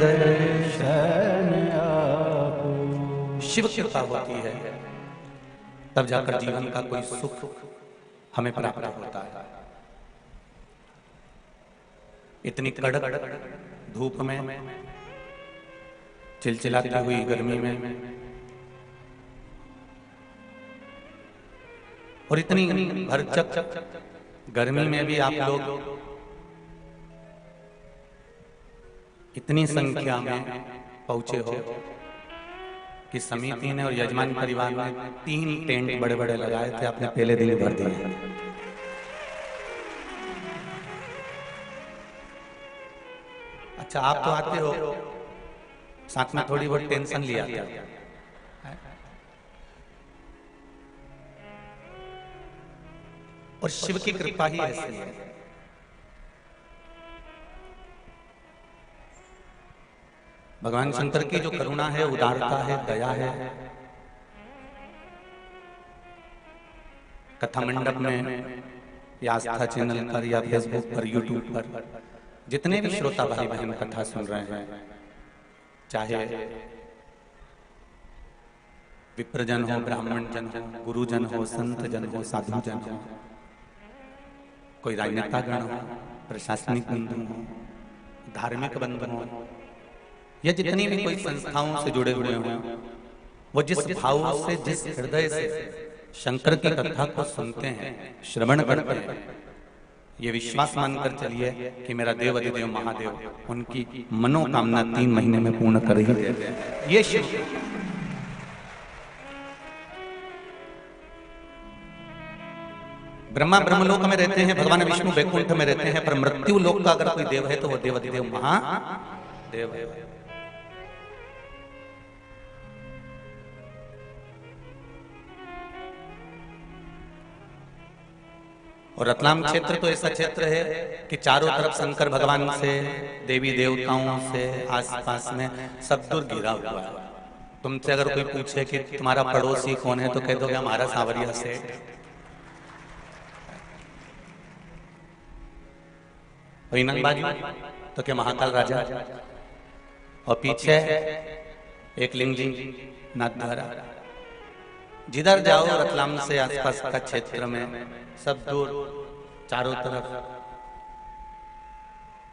दर्शन आपो। शिव कृपा होती है तब जाकर जीवन का कोई सुख हमें प्राप्त होता है। इतनी कड़क धूप में, चिलचिलाती हुई गर्मी में, और इतनी भरचक गर्मी में भी आप लोग इतनी संख्या में पहुंचे हो कि समिति ने और यजमान परिवार ने 3 टेंट बड़े बड़े लगाए थे, आपने पहले दिन भर दिए। अच्छा, आप तो आते हो, साथ में थोड़ी बहुत टेंशन लिया था। और शिव की कृपा ही ऐसी है। भगवान शंकर की जो करुणा है, उदारता है, दया है, कथा मंडप में या आस्था चैनल पर या फेसबुक पर, यूट्यूब पर जितने भी श्रोता भाई बहन कथा सुन रहे हैं, चाहे विप्रजन हो, ब्राह्मण जन हो, गुरुजन हो, संत जन हो, साधु जन हो, कोई राजनेता गण हो, प्रशासनिक बंधु हो, धार्मिक बंधु हो, या जितनी भी कोई संस्थाओं से जुड़े हुए हों, वो जिस भाव से, जिस हृदय से शंकर की कथा को सुनते हैं, श्रवण करते हैं, ये विश्वास मानकर चलिए कि मेरा देव अधिदेव महादेव उनकी मनोकामना 3 महीने में पूर्ण कर ही देते हैं। ये शिव ब्रह्मा ब्रह्मलोक में रहते हैं, भगवान विष्णु वैकुंठ में रहते हैं, पर मृत्यु लोक का अगर कोई देव है तो वो देव अधिदेव महादेव है। और रतलाम क्षेत्र तो ऐसा क्षेत्र है कि चारों तरफ शंकर भगवान से, देवी देवताओं से, आसपास में सब दूर घिरा हुआ है। तुमसे अगर कोई पूछे कि तुम्हारा पड़ोसी कौन है तो कह दोगे हमारा सांवरिया सेठ। बाजू तो क्या महाकाल राजा, और पीछे एक लिंगजी नाथद्वारा। जिधर जाओ रतलाम से आसपास का क्षेत्र में सब दूर चारों तरफ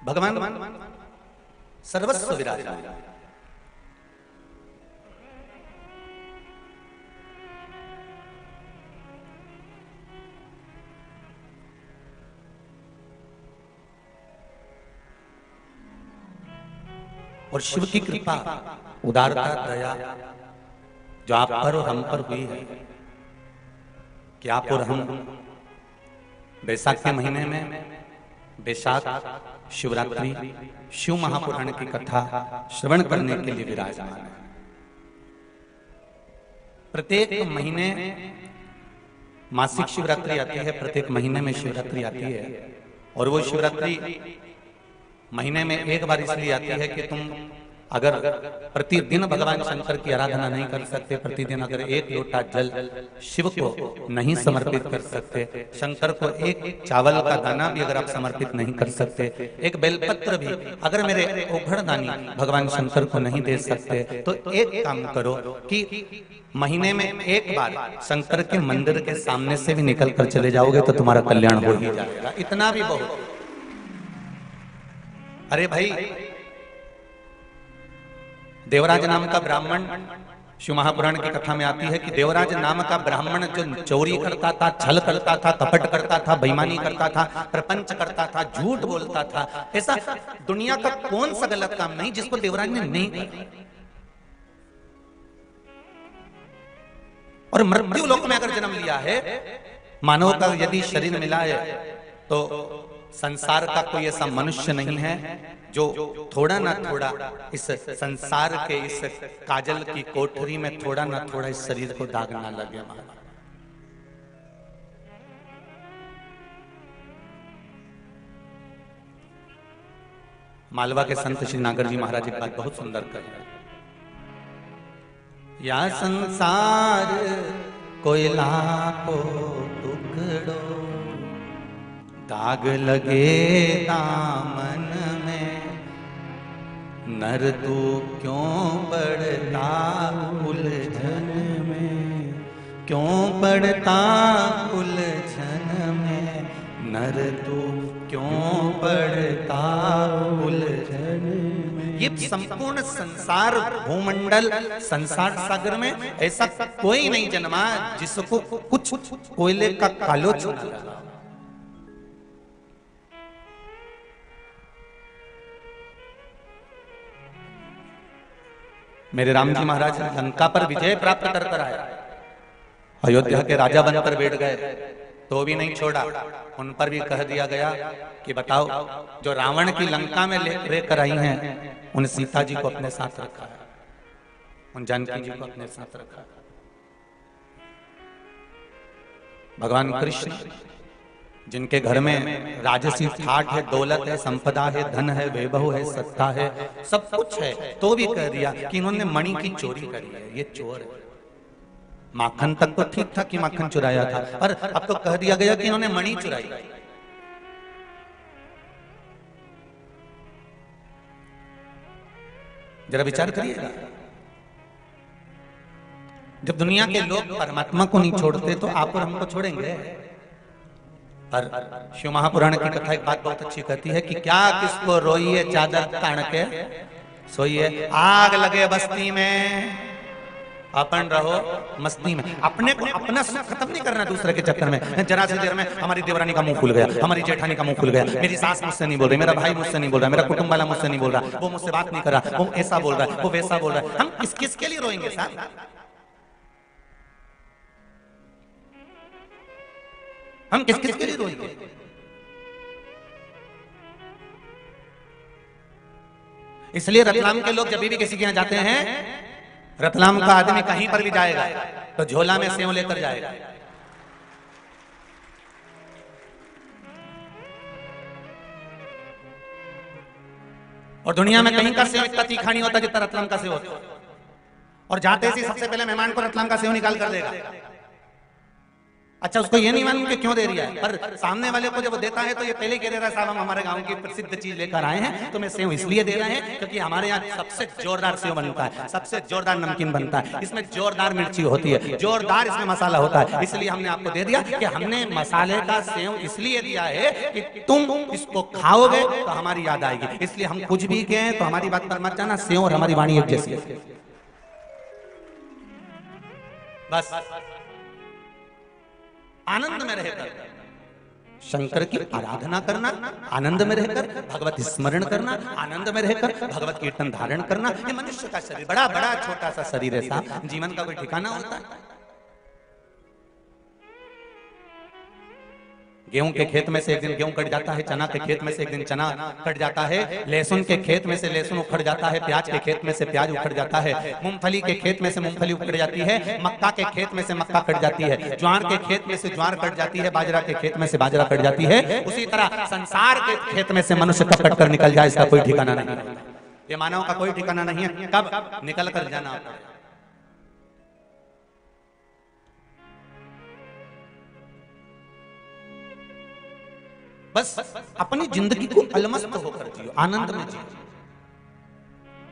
भगवान सर्वस्व विराजमान। और शिव की कृपा, उदारता, दया जो आप पर और हम पर हुई है कि आप और हम बैसाख के महीने में, बैसाख शिवरात्रि, शिव महापुराण की कथा श्रवण करने के लिए विराजमान है। प्रत्येक महीने मासिक शिवरात्रि आती है, प्रत्येक महीने में शिवरात्रि आती है, और वो शिवरात्रि महीने में एक बार इसलिए आती है कि तुम अगर प्रतिदिन भगवान शंकर की आराधना नहीं कर सकते, प्रतिदिन अगर एक लोटा जल शिव को नहीं समर्पित कर सकते, शंकर को एक चावल का दाना भी अगर आप समर्पित नहीं कर सकते, एक बेलपत्र भी अगर मेरे ओघड़दानी भगवान शंकर को नहीं दे सकते, तो एक काम करो कि महीने में एक बार शंकर के मंदिर के सामने से भी निकल कर चले जाओगे तो तुम्हारा कल्याण हो ही जाएगा। इतना भी बहुत। अरे भाई, देवराज नाम का ब्राह्मण, शिव महापुराण की कथा में आती है कि देवराज नाम का ब्राह्मण जो चोरी करता था, छल करता था, कपट करता था, बेईमानी करता था, प्रपंच करता था, झूठ बोलता था, ऐसा दुनिया का कौन सा गलत काम नहीं जिसको देवराज ने नहीं किया। और मृत्यु लोक में अगर जन्म लिया है, मानव का यदि शरीर मिला है, तो संसार का कोई ऐसा मनुष्य नहीं है जो थोड़ा ना थोड़ा इस संसार के इस काजल की कोठरी में थोड़ा ना थोड़ा इस शरीर को दाग ना लगे। मालवा के संत श्री नागर जी महाराज एक बात बहुत सुंदर कर रहे हैं। या संसार कोयला को टुकड़ो, दाग लगे दामन में, नर तू क्यों पड़ता उलझन में, क्यों पड़ता उलझन में, नर तू क्यों पड़ता उलझन में। ये संपूर्ण संसार भूमंडल संसार सागर में ऐसा कोई नहीं जन्मा जिसको कुछ कोयले का कालोच न लगा। मेरे राम जी महाराज लंका पर विजय प्राप्त कर आए, अयोध्या के राजा बनकर बैठ गए तो भी नहीं छोड़ा। उन पर भी कह दिया गया कि बताओ जो रावण की लंका में लेकर आई हैं, उन सीता जी को अपने साथ रखा है, उन जानकी जी को अपने साथ रखा है। भगवान कृष्ण जिनके घर में राजसी ठाठ है, दौलत है, संपदा है, धन है, वैभव है, सत्ता है, सब कुछ है, तो भी कह दिया कि इन्होंने मणि की चोरी करी है, ये चोर है। माखन तक तो ठीक था कि माखन चुराया था, पर अब तो कह दिया गया कि इन्होंने मणि चुराई। जरा विचार करिएगा, जब दुनिया के लोग परमात्मा को नहीं छोड़ते तो आप और हमको छोड़ेंगे। पर शिव महापुराण की कथा एक बात बहुत अच्छी कहती है कि क्या किसको रोइए चादर तान के सोइए, आग लगे बस्ती में अपन रहो मस्ती में। अपने को अपना सुख खत्म नहीं करना दूसरे के चक्कर में। जरा सी देर में हमारी देवरानी का मुंह खुल गया, हमारी जेठानी का मुंह खुल गया, मेरी सास मुझसे नहीं बोल रही, मेरा भाई मुझसे नहीं बोल रहा, मेरा कुटुंब वाला मुझसे नहीं बोल रहा, वो मुझसे बात नहीं कर रहा, वो ऐसा बोल रहा है, वो वैसा बोल रहा है। हम किस किस के लिए रोएंगे साहब? हम किस किस के लिए रोएंगे? इसलिए रतलाम के लोग जब भी किसी के यहां जाते हैं, रतलाम का आदमी कहीं पर भी जाएगा तो झोला में सेव लेकर जाएगा। और दुनिया में कहीं का सेव इतना तीखा नहीं होता जितना रतलाम का सेव होता। और जाते ही सबसे पहले मेहमान को रतलाम का सेव निकाल कर देगा। अच्छा, उसको ये नहीं मालूम कि क्यों दे रहा है, पर सामने वाले को जब वो देता है तो ये पहले ही कह दे रहा है साहब हम हमारे गांव की प्रसिद्ध चीज लेकर आए हैं, तो मैं सेव इसलिए दे रहे हैं क्योंकि हमारे यहाँ सबसे जोरदार सेव बनता है, सबसे जोरदार नमकीन बनता है, इसमें जोरदार मिर्ची होती है, जोरदार इसमें मसाला होता है, इसलिए हमने आपको दे दिया कि हमने मसाले का सेव इसलिए दिया है कि तुम इसको खाओगे तो हमारी याद आएगी। इसलिए हम कुछ भी कहें तो हमारी बात पर मत जाना, सेव और हमारी वाणी एक जैसी है। बस आनंद में रहकर शंकर की आराधना करना, आनंद में रहकर भगवत स्मरण करना, आनंद में रहकर भगवत कीर्तन धारण करना। ये मनुष्य का शरीर बड़ा बड़ा छोटा सा शरीर है साहब, जीवन का कोई ठिकाना होता है? गेहूं के खेत में से एक दिन गेहूं कट जाता है, चना के खेत में से एक दिन चना कट जाता है, लहसुन के खेत में से लहसुन उखड़ जाता है, प्याज के खेत में से प्याज उखड़ जाता है, मूंगफली के खेत में से मूंगफली उखड़ जाती है, मक्का के खेत में से मक्का कट जाती है, ज्वार के खेत में से ज्वार कट जाती है, बाजरा के खेत में से बाजरा कट जाती है। उसी तरह संसार के खेत में से मनुष्य कब कट कर निकल जाए इसका कोई ठिकाना नहीं है। ये मानव का कोई ठिकाना नहीं है कब निकल कर जाना होता है। बस अपनी जिंदगी को अलमस्त होकर जियो, आनंद में जियो।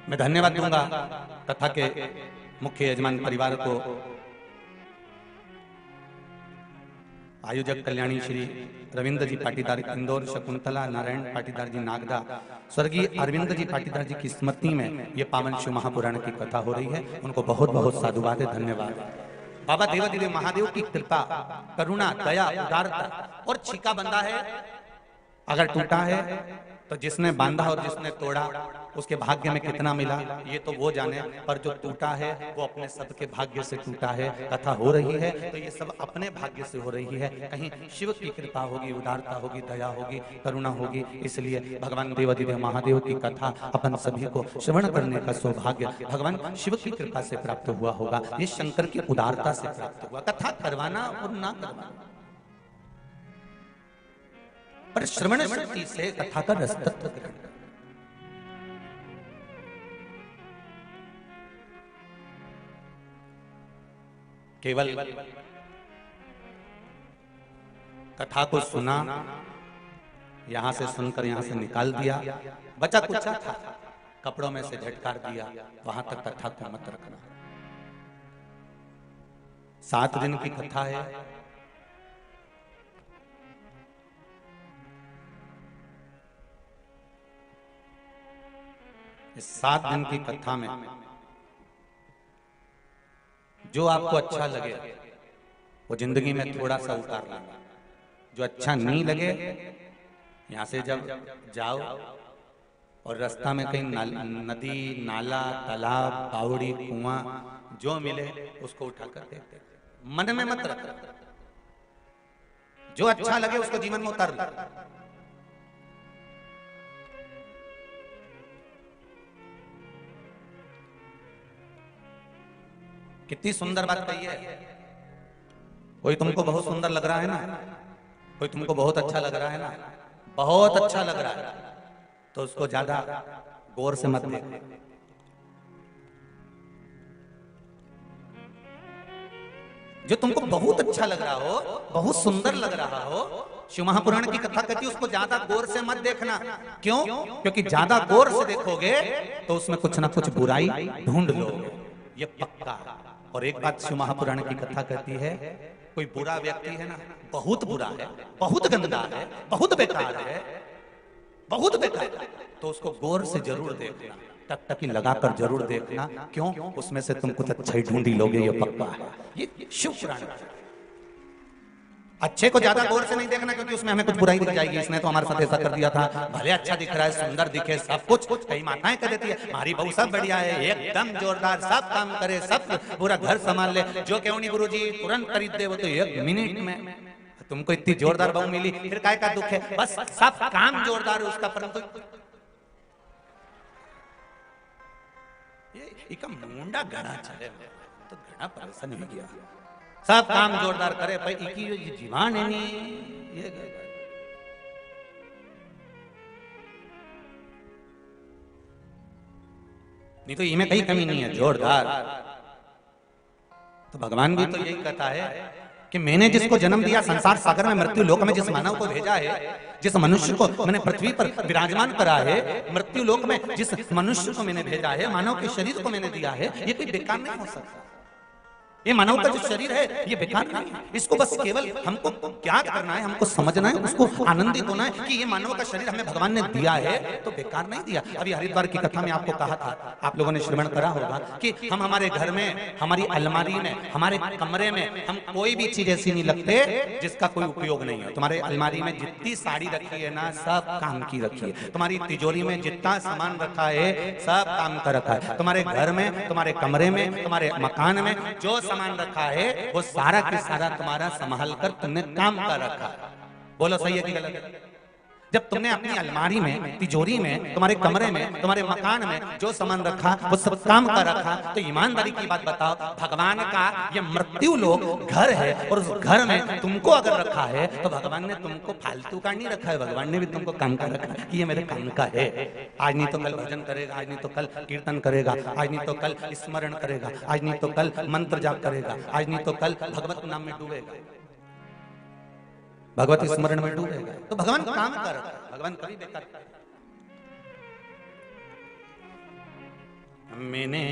मैं धन्यवाद दूंगा कथा के मुख्य यजमान परिवार को, आयोजक कल्याणी श्री रविंद्र जी पाटीदार इंदौर, शकुंतला नारायण पाटीदार जी नागदा, स्वर्गीय अरविंद जी पाटीदार जी की स्मृति में ये पावन शिव महापुराण की कथा हो रही है। उनको बहुत बहुत साधुवाद है, धन्यवाद। बाबा देवादिदेव महादेव की कृपा, करुणा, दया, उदारता और छीका बंधा है, अगर टूटा है तो जिसने बांधा और जिसने तोड़ा उसके भाग्य में कितना मिला ये तो वो जाने, पर जो टूटा है वो अपने सबके भाग्य से टूटा है। कथा हो रही है तो ये सब अपने भाग्य से हो रही है, कहीं शिव की कृपा होगी, उदारता होगी, दया होगी, करुणा होगी। इसलिए भगवान देवादिदेव महादेव की कथा अपन सभी को श्रवण करने का सौभाग्य भगवान शिव की कृपा से प्राप्त हुआ होगा, ये शंकर की उदारता से प्राप्त हुआ। कथा करवाना और ना करवाना, पर श्रवण शक्ति से कथा का रसतत्व ग्रहण। केवल कथा को सुना, यहां से सुनकर यहां से निकाल दिया, बचा कुछ था। कपड़ों में से झटकार दिया, वहां तक कथा को मत रखना। 7 दिन की कथा है। इस 7 दिन की कथा में जो आपको अच्छा लगे वो जिंदगी में थोड़ा सा उतार लेना। जो अच्छा नहीं लगे, यहां से जब जाओ और रास्ता में कहीं नदी, नाला, तालाब, बावड़ी, कुआं जो मिले उसको उठाकर दे दे। मन में मत रख। जो अच्छा लगे उसको जीवन में उतार लो। कितनी सुंदर बात कही है। कोई तुमको बहुत सुंदर लग रहा है ना, कोई तुमको बहुत अच्छा लग रहा है ना, बहुत अच्छा लग रहा है, तो उसको ज्यादा गौर से मत देखो। जो तुमको बहुत अच्छा लग रहा हो, बहुत सुंदर लग रहा हो, शिव महापुराण की कथा कहती है उसको ज्यादा गौर से मत देखना। क्यों? क्योंकि ज्यादा गौर से देखोगे तो उसमें कुछ ना कुछ बुराई ढूंढ लोगे, ये पक्का। और एक बात शिव महापुराण की कथा कहती है, कोई बुरा व्यक्ति है ना, बहुत बुरा है, बहुत गंदा है, बहुत बेकार है, बहुत बेकार है, तो उसको गौर से जरूर देखना, टकटकी लगाकर जरूर देखना। क्यों? उसमें से तुम कुछ अच्छा ही ढूंढी लोगे, ये पक्का है। ये शिव पुराण। अच्छे को ज्यादा गौर से नहीं देखना, क्योंकि उसमें हमें कुछ बुराई दिख जाएगी, इसने तो हमारे साथ ऐसा कर दिया था, भले अच्छा दिख रहा है, सुंदर दिखे, सब कुछ। कई माताएं कह देती है हमारी बहू सब बढ़िया है, एकदम जोरदार, सब काम करे, सब पूरा घर संभाल ले, जो क्यों नहीं गुरुजी तुरंत खरीद दे वो तो 1 मिनट में। तुमको इतनी जोरदार बहू मिली, फिर काय का दुख है? बस सब काम जोरदार है उसका, परंतु ये मुंडा घड़ा चले तो घड़ा परेशान हो गया। सब काम जोरदार करे भाई, इकी ये जीवान है नहीं, ये नहीं तो इनमें कहीं कमी नहीं है, जोरदार। तो भगवान भी तो यही कहता है कि मैंने जिसको जन्म दिया संसार सागर में, मृत्यु लोक में जिस मानव को भेजा है, जिस मनुष्य को मैंने पृथ्वी पर विराजमान करा है, मृत्यु लोक में जिस मनुष्य को मैंने भेजा है, मानव के शरीर को मैंने दिया है, ये कोई बेकार नहीं हो सकता। ये मानव का जो शरीर है ये बेकार नहीं है। इसको बस केवल हमको ज्ञात करना है, हमको समझना है, उसको आनंदित होना है कि ये मानव का शरीर हमें भगवान ने दिया है, तो बेकार नहीं दिया। अभी हरिद्वार की कथा में आपको कहा था, आप लोगों ने श्रवण करा होगा कि हम हमारे घर में, हमारी अलमारी में, हमारे कमरे में हम कोई भी चीज ऐसी नहीं लगते जिसका कोई उपयोग नहीं है। तुम्हारे अलमारी में जितनी साड़ी रखी है ना, सब काम की रखी है। तुम्हारी तिजोरी में जितना सामान रखा है सब काम का रखा है। तुम्हारे घर में, तुम्हारे कमरे में, तुम्हारे मकान में जो सामान रखा है वो सारा के सारा तुम्हारा संभाल कर तुमने काम का रखा है। बोलो सही है कि गलत है? जब तुमने अपनी अलमारी में, तिजोरी में, तुम्हारे कमरे में, तुम्हारे मकान में जो सामान रखा वो सब काम का रखा, तो ईमानदारी की बात बताओ, भगवान का ये मृत्यु लोक घर है और उस घर में तुमको अगर रखा है तो भगवान ने तुमको फालतू का नहीं रखा है, भगवान ने भी तुमको काम का रखा है कि ये मेरे काम का है। आज नहीं तो कल भजन करेगा, आज नहीं तो कल कीर्तन करेगा, आज नहीं तो कल स्मरण करेगा, आज नहीं तो कल मंत्र जाप करेगा, आज नहीं तो कल भगवत नाम में डूबेगा, भगवत स्मरण में डूबेगा। तो भगवान काम कर, भगवान कभी बेकार। मैंने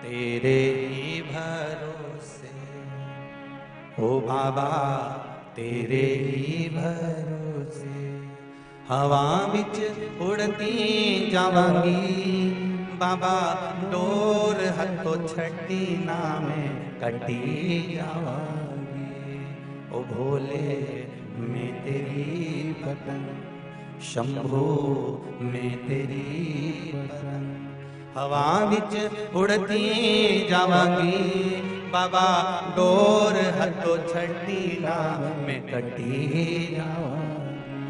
तेरे ही भरोसे, ओ बाबा तेरे ही भरोसे, हवा बिच उड़ती जावांगी, बाबा डोर हथों छठी ना में कटी जावांगी। ओ भोले मैं तेरी पतन, शंभो मैं तेरी पतन, हवा बिच उड़ती जावांगी, बाबा डोर हथों छठी ना में कटी जावांगी।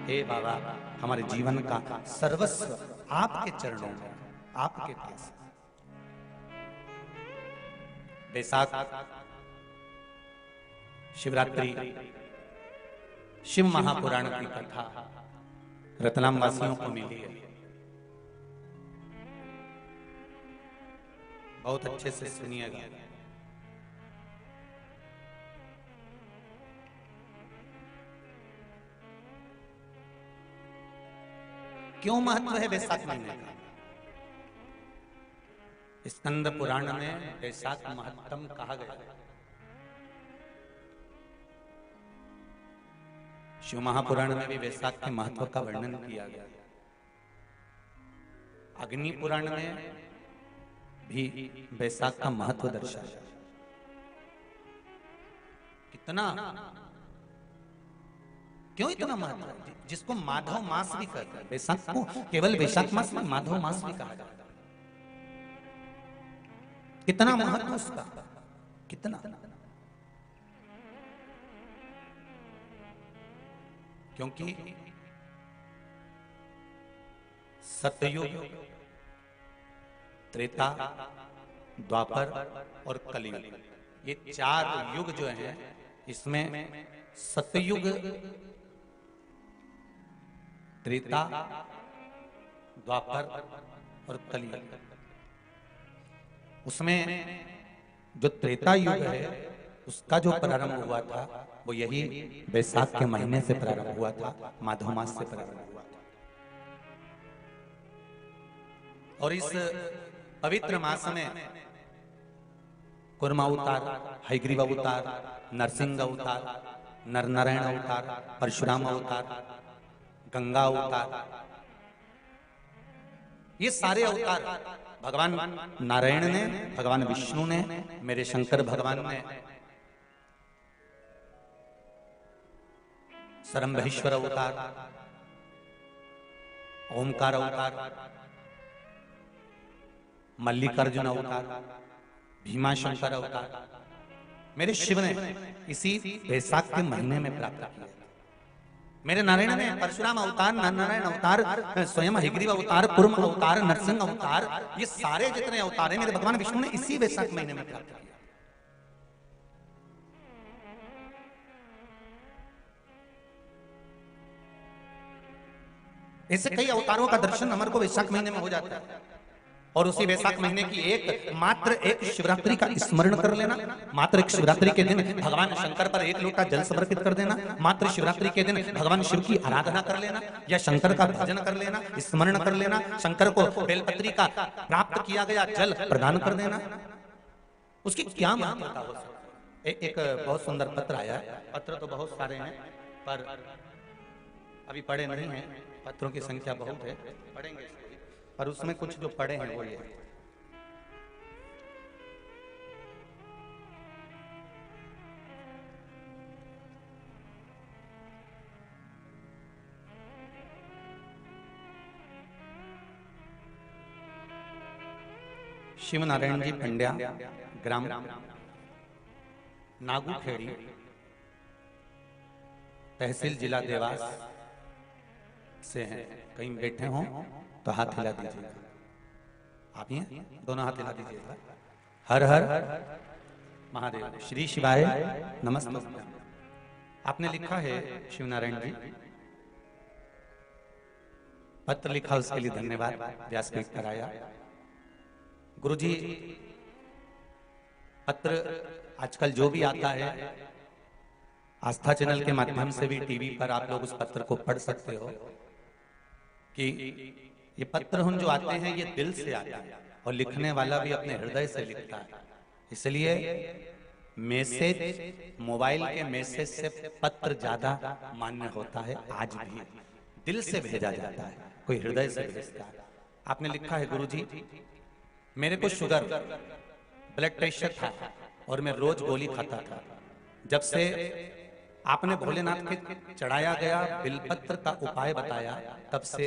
हे बाबा, हमारे जीवन का सर्वस्व आपके चरणों में, आपके पास। बैसाख शिवरात्रि, शिव महापुराण की कथा रतलाम वासियों को मिली है, बहुत अच्छे से सुनिएगा। क्यों महत्व है बैसाख महीने का? स्कंद पुराण में वैशाख महत्तम कहा गया है। शिव महापुराण में भी वैशाख के महत्व का वर्णन किया गया। अग्नि पुराण में भी वैशाख का महत्व दर्शाया। कितना, क्यों इतना महत्व? जिसको माधव मास भी कहते हैं, वैशाख को केवल वैशाख मास में माधव मास भी कहा जाता है। कितना महत्व उसका, कितना। क्योंकि सतयुग, त्रेता, द्वापर और कलयुग, ये चार युग जो हैं, इसमें सतयुग, त्रेता, द्वापर और कलयुग, उसमें जो त्रेता युग है उसका जो प्रारंभ हुआ था वो यही वैशाख के महीने से प्रारंभ हुआ था, माधव मास से प्रारंभ हुआ था। और इस पवित्र मास में कुर्मा अवतार, हयग्रीव अवतार, नरसिंह अवतार, नर नारायण अवतार, परशुराम अवतार, गंगा अवतार, ये सारे अवतार भगवान नारायण ने, भगवान विष्णु ने, मेरे शंकर भगवान ने सरंभेश्वर अवतार, ओमकार अवतार, मल्लिकार्जुन अवतार, भीमाशंकर अवतार, मेरे शिव ने इसी वैशाख के महीने में प्राप्त किया। मेरे नारायण ने परशुराम अवतार, नारायण अवतार, स्वयं हयग्रीव अवतार, कुर्म अवतार, नरसिंह अवतार, ये सारे जितने अवतार हैं मेरे भगवान विष्णु ने इसी वैशाख महीने में प्राप्त किया। ऐसे कई अवतारों का दर्शन हमारे को वैशाख महीने में हो जाता है। और उसी वैशाख महीने की मात्र एक शिवरात्रि का स्मरण कर लेना, मात्र एक शिवरात्रि के दिन भगवान शंकर पर एक लोटा जल समर्पित कर देना, मात्र शिवरात्रि के दिन भगवान शिव की आराधना कर लेना या शंकर का भजन कर लेना, स्मरण कर लेना, शंकर को बेलपत्री का प्राप्त किया गया जल प्रदान कर देना, उसकी क्या महत्ता हो सकती है। एक बहुत सुंदर पत्र आया है। पत्र तो बहुत सारे हैं पर अभी पढ़े नहीं हैं, पत्रों की संख्या बहुत है, पढ़ेंगे, पर उसमें कुछ जो पढ़े हैं वो ये। शिव नारायण जी पंड्या, ग्राम नागूखेड़ी, तहसील जिला देवास से हैं। कहीं बैठे हों तो हाथ हिला दीजिएगा। आप ही हैं? दोनों हाथ हिला दीजिएगा। हर हर महादेव, श्री शिवाय नमस्ते। आपने लिखा है शिव नारायण जी, पत्र लिखा उसके लिए धन्यवाद, व्यासपीठ पर आया। गुरुजी, पत्र आजकल जो भी आता है आस्था चैनल के माध्यम से भी टीवी पर आप लोग उस पत्र को पढ़ सकते हो कि ये पत्र हम जो आते हैं ये दिल से आते हैं और लिखने वाला भी अपने हृदय से लिखता है। इसलिए मैसेज, मोबाइल के मैसेज से पत्र ज्यादा मान्य होता है। आज भी दिल से भेजा जाता है, कोई हृदय से भेजता है। आपने लिखा है, गुरुजी मेरे को शुगर, ब्लड प्रेशर था और मैं रोज गोली खाता था। जब से आपने भोलेनाथ के चढ़ाया गया बिलपत्र का उपाय बताया, तब से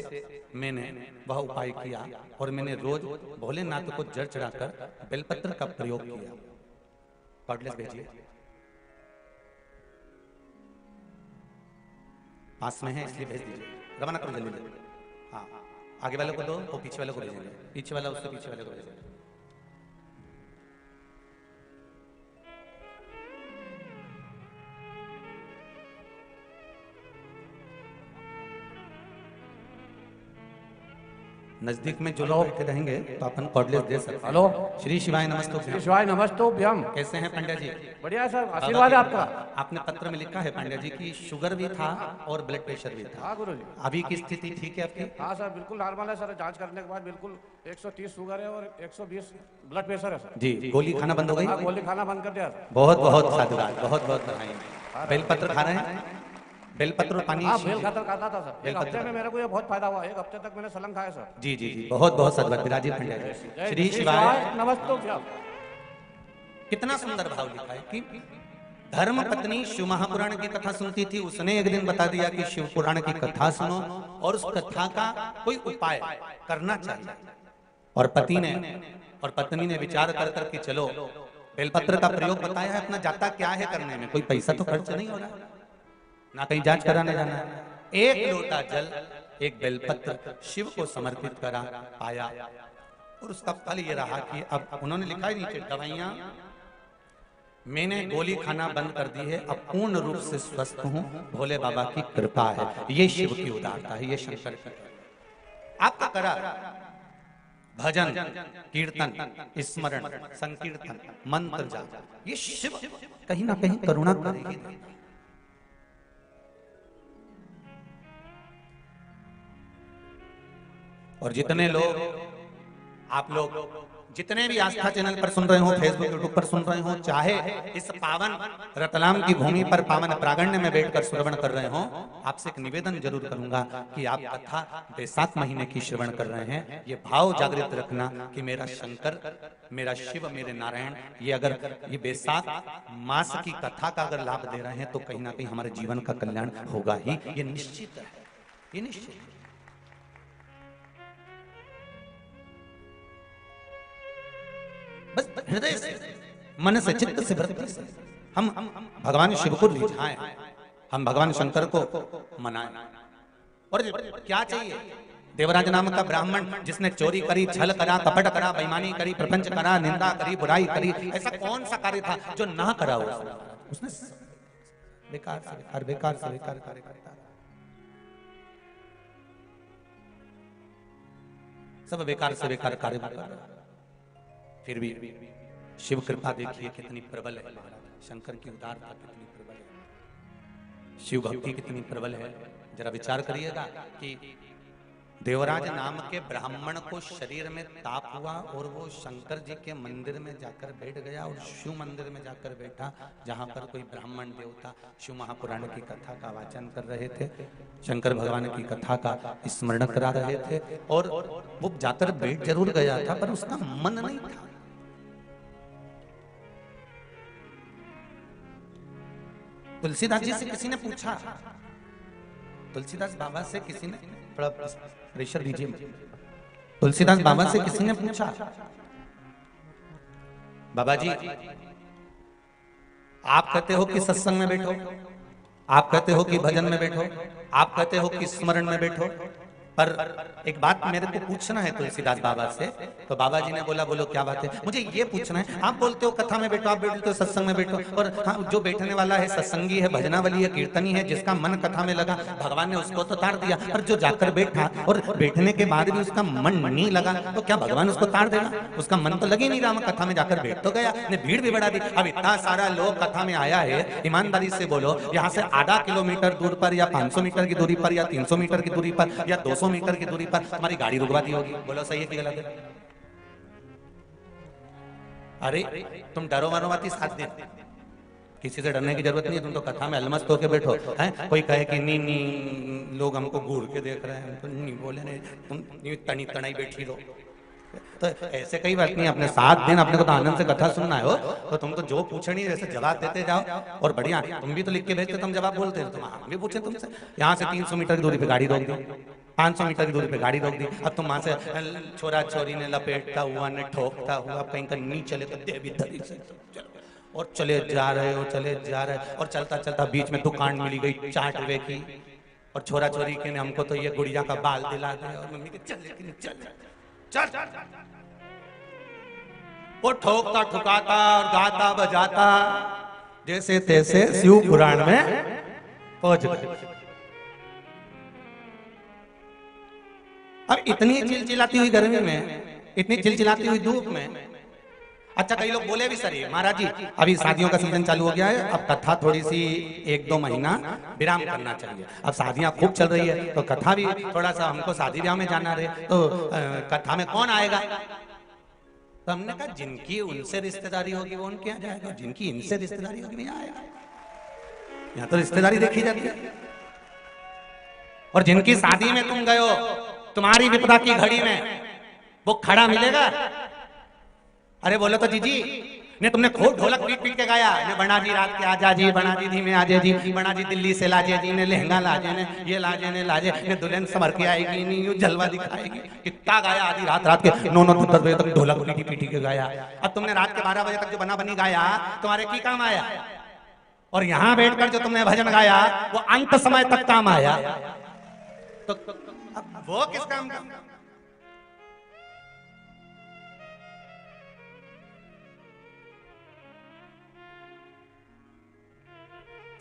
मैंने वह उपाय किया और मैंने रोज भोलेनाथ को जल चढ़ाकर बेलपत्र का प्रयोग किया। कार्डलेस भेजिए, पास में है इसलिए भेज दीजिए। रवाना करो जल्दी जल्दी। हाँ, आगे वाले को दो और पीछे वाले को भेजेंगे, पीछे वाला उससे पीछे वाले को भेजेंगे। नजदीक में जो लोग बैठे रहेंगे तो अपन कॉर्डलेस दे सकते हैं। हेलो, श्री शिवाय नमस्तुभ्यम। श्री शिवाय नमस्तुभ्यम। कैसे हैं पंड्या जी? बढ़िया है सर, आशीर्वाद है आपका। आपने पत्र में लिखा है पंड्या जी की शुगर भी था और ब्लड प्रेशर भी था। हाँ गुरु जी। अभी की स्थिति ठीक है आपकी? हाँ सर, बिल्कुल नॉर्मल है सर। जांच करने के बाद बिल्कुल 130 शुगर है और 120 ब्लड प्रेशर है सर। जी, गोली खाना बंद हो गई? हाँ, गोली खाना बंद कर दिया सर। बहुत बहुत साधुवाद, बहुत बहुत बधाई। बेलपत्र खा रहे हैं? बेलपत्र और पानी? हाँ, बेल खाता था सर। एक हफ्ते में मेरे को ये बहुत फायदा हुआ। एक हफ्ते तक मैंने सलन खाया सर। जी जी जी, बहुत बहुत साधुवाद। विराजी पंड्या जी। श्री शिवाय नमस्तुभ्यम। कितना सुंदर भाव लिखा है कि धर्म पत्नी शिव महापुराण की कथा सुनती थी, उसने एक दिन बता दिया कि शिव पुराण की कथा सुनो और उस कथा का कोई उपाय करना चाहिए। और पत्नी ने विचार कर करके चलो बेलपत्र का प्रयोग बताया है, अपना जाता क्या है करने में, कोई पैसा तो खर्च नहीं हो रहा, ना कहीं जांच कराने जाना है। एक लोटा जल, एक बेलपत्र शिव को समर्पित करा, पाया और उसका फल ये रहा कि अब उन्होंने लिखा है नीचे, दवाइयां मैंने गोली खाना बंद कर दी है, अब पूर्ण रूप से स्वस्थ हूं, भोले बाबा की कृपा है। ये शिव की उदारता है, ये शंकर की। आपका करा भजन, कीर्तन, स्मरण, संकीर्तन, मंत्र जाप, ये शिव कहीं ना कहीं करुणा करेगी। और जितने लोग आप लोग जितने भी आस्था चैनल पर सुन रहे हो, फेसबुक यूट्यूब पर सुन रहे हो, चाहे इस पावन रतलाम की भूमि पर पावन प्रांगण्य में बैठकर श्रवण कर रहे हो, आपसे एक निवेदन जरूर करूंगा कि आप कथा बैसाख महीने की श्रवण कर रहे हैं, ये भाव जागृत रखना कि मेरा शंकर, मेरा शिव, मेरे नारायण, ये अगर ये बैसाख मास की कथा का अगर लाभ दे रहे हैं तो कहीं ना कहीं हमारे जीवन का कल्याण होगा ही, ये निश्चित है, ये निश्चित है। बस हृदय से, मन से, चित्त से, वृत्ति से हम भगवान शिव को रिझाएं, हम भगवान शंकर को मनाएं। और क्या चाहिए? देवराज नाम का ब्राह्मण जिसने चोरी करी, छल करा, कपट करा, बेईमानी करी, प्रपंच करा, निंदा करी, बुराई करी, ऐसा कौन सा कार्य था जो ना करा उसने? बेकार से बेकार, बेकार से बेकार कार्य करता, सब बेकार से बेकार कार्य कर रहा। फिर भी शिव कृपा देखिए कितनी प्रबल है, शंकर की उदारता कितनी प्रबल है, शिव भक्ति कितनी प्रबल है। जरा विचार करिएगा कि देवराज नाम के ब्राह्मण को शरीर में ताप हुआ और वो शंकर जी के मंदिर में जाकर बैठ गया और शिव मंदिर में जाकर बैठा, जहां पर कोई ब्राह्मण देवता शिव महापुराण की कथा का वाचन कर रहे थे, शंकर भगवान की कथा का स्मरण करा रहे थे, और वो जाकर बैठ जरूर गया था पर उसका मन नहीं था। तुलसीदास जी से किसी ने पूछा, तुलसीदास बाबा से किसी ने, थोड़ा प्रेशर दीजिए, तुलसीदास बाबा से किसी ने पूछा, बाबा जी आप कहते हो कि सत्संग में बैठो, आप कहते हो कि भजन में बैठो, आप कहते हो कि स्मरण में बैठो, पर एक बात मेरे को पूछना है तुलसीदास बाबा से। तो बाबा जी ने बोला, बोलो क्या बात है? मुझे ये पूछना है, आप बोलते हो कथा में बैठो, आप बोलते हो सत्संग में बैठो, और हाँ, जो बैठने वाला है सत्संगी है, भजनावली है, कीर्तनी है, जिसका मन कथा में लगा भगवान ने उसको तो तार दिया, और जो जाकर बैठा और बैठने के बाद भी उसका मन नहीं लगा तो क्या भगवान उसको तार देगा? उसका मन तो लगे नहीं रहा, कथा में जाकर बैठ तो गया, ने भीड़ भी बढ़ा दी। अब इतना सारा लोग कथा में आया है, ईमानदारी से बोलो, यहाँ से आधा किलोमीटर दूर पर या 500 मीटर की दूरी पर या 300 मीटर की दूरी पर या 200 मीटर की दूरी पर तुम्हारी गाड़ी रुकवा दी होगी, बोलो सही है कि गलत है? अरे तुम डरो मरो मत, 7 दिन किसी से डरने की जरूरत नहीं है, तुम तो कथा में अलमस्त होके बैठो हैं। कोई कहे कि नहीं नहीं लोग हमको घूर के देख रहे हैं, तो नहीं बोले नहीं, तुम तनी तनाई बैठी रहो, तो ऐसे कई बात नहीं। अपने 7 दिन अपने को तो आनंद से कथा सुनना है हो, तो तुम तो जो पूछे नहीं वैसे जवाब देते जाओ, और बढ़िया तुम भी तो लिख के भेजते, तुम जवाब बोलते हो, तुम हम भी पूछे तुमसे। यहाँ से 300 मीटर की दूरी पे गाड़ी रोक दी, 500 मीटर की दूरी पे गाड़ी रोक दी, अब तुम वहां से छोरा छोरी ने लपेटता हुआ ने ठोकता हुआ कहीं कहीं नहीं चले तो दे भी धरी से और चले जा रहे हो, चले जा रहे, और चलता चलता बीच में दुकान मिली गई 4 रुपए की, और छोरा छोरी के ने हमको तो ये गुड़िया का बाल दिला दे, और मम्मी के चल चल चल, वो ठोकता ठुकाता और गाता बजाता जैसे तैसे शिव पुराण में पहुंच गए। अब इतनी चिलचिलाती हुई गर्मी में, इतनी चिलचिलाती हुई धूप में, अच्छा कई लोग बोले भी सर महाराज जी अभी शादियों का सीजन चालू हो गया है, अब कथा थोड़ी सी 1-2 महीना विराम करना चाहिए, अब शादियां खूब चल रही है तो कथा भी थोड़ा सा, हमको शादी ब्याह में जाना रहे तो कथा में कौन आएगा? तो हमने कहा जिनकी उनसे रिश्तेदारी होगी वो उनके यहाँ जाएगा, जिनकी इनसे रिश्तेदारी होगी नहीं आएगा। यहाँ तो रिश्तेदारी देखी जाती है। और जिनकी शादी में तुम गए हो, तुम्हारी विपदा की घड़ी में वो खड़ा मिलेगा? अरे बोलो तो जीजी ने तुमने खूब ढोलक पीट पीट के गाया, ने बना जी रात के आजा जी, बना जी धीमे आजे जी, बना जी दिल्ली से लाजे जी, ने लहंगा लाजे, ने ये लाजे, ने लाजे, ने दुल्हन संवर के आएगी, नहीं यूं जलवा दिखाएगी, कितना गाया आधी रात रात के 9-9 10 बजे तक ढोलक पीटी पीटी के गाया। अब तुमने रात के 12 बजे तक जो बना बनी गाया तुम्हारे की काम आया? और यहां बैठकर जो तुमने भजन गाया वो अंत समय तक काम आया, तो वो किस काम का?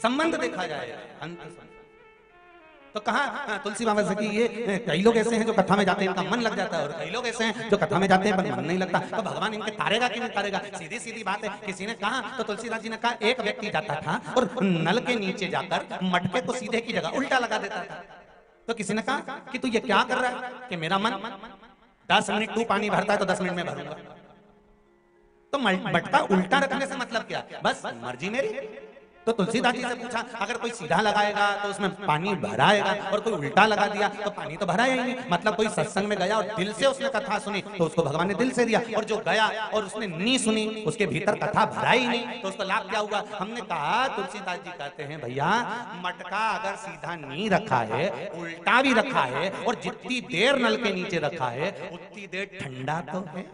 संबंध देखा जाए अंत तो कहा तुलसी बाबा से कि ये कई लोग ऐसे हैं जो कथा में जाते हैं इनका मन लग जाता है, और कई लोग ऐसे हैं जो कथा में जाते हैं पर मन नहीं लगता, तो भगवान इनके तारेगा कि नहीं तारेगा? सीधी सीधी बात है। किसी ने कहा तो तुलसीदास जी ने कहा एक व्यक्ति जाता था और नल के नीचे जाकर मटके को सीधे की जगह उल्टा लगा देता था। तो किसी ने कहा कि तू ये क्या कर रहा है? कि मेरा मन 10 मिनट तू पानी भरता है तो 10 मिनट में भरूंगा। तो मटका उल्टा रखने से मतलब क्या? बस मर्जी मेरी। तो तुलसीदास जी से पूछा अगर कोई सीधा लगाएगा तो उसमें पानी भराएगा और कोई उल्टा लगा दिया तो पानी तो भरा ही नहीं। मतलब कोई सत्संग में गया और दिल से उसने कथा सुनी तो उसको भगवान ने दिल से दिया, और जो गया और उसने नहीं सुनी उसके भीतर कथा भरा ही नहीं तो उसको लाभ क्या हुआ? हमने कहा तुलसीदास जी कहते हैं भैया मटका अगर सीधा नहीं रखा है, उल्टा भी रखा है और जितनी देर नल के नीचे रखा है उतनी देर ठंडा तो है,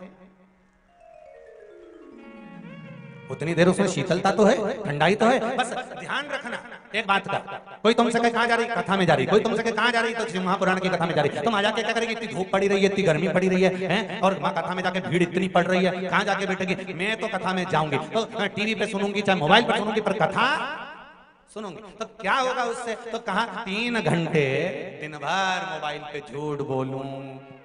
उतनी देर उसमें शीतलता तो है, ठंडाई तो है। बस ध्यान रखना एक बात का, कोई तुमसे कहाँ जा रही? कथा में जा रही। कोई तुमसे कहाँ जा रही? तो महापुराण की कथा में जा रही। तुम आ जाके क्या करेगी? इतनी धूप पड़ी रही है, इतनी गर्मी पड़ी रही है और वहाँ कथा में जाके भीड़ इतनी पड़ रही है, कहाँ जाके बैठेगी? मैं तो कथा में जाऊंगी तो टीवी पे सुनूंगी चाहे मोबाइल पर सुनूंगी पर कथा सुनूंगी। तो क्या होगा उससे? तो कहा 3 घंटे दिन भर मोबाइल पे झूठ बोलूं,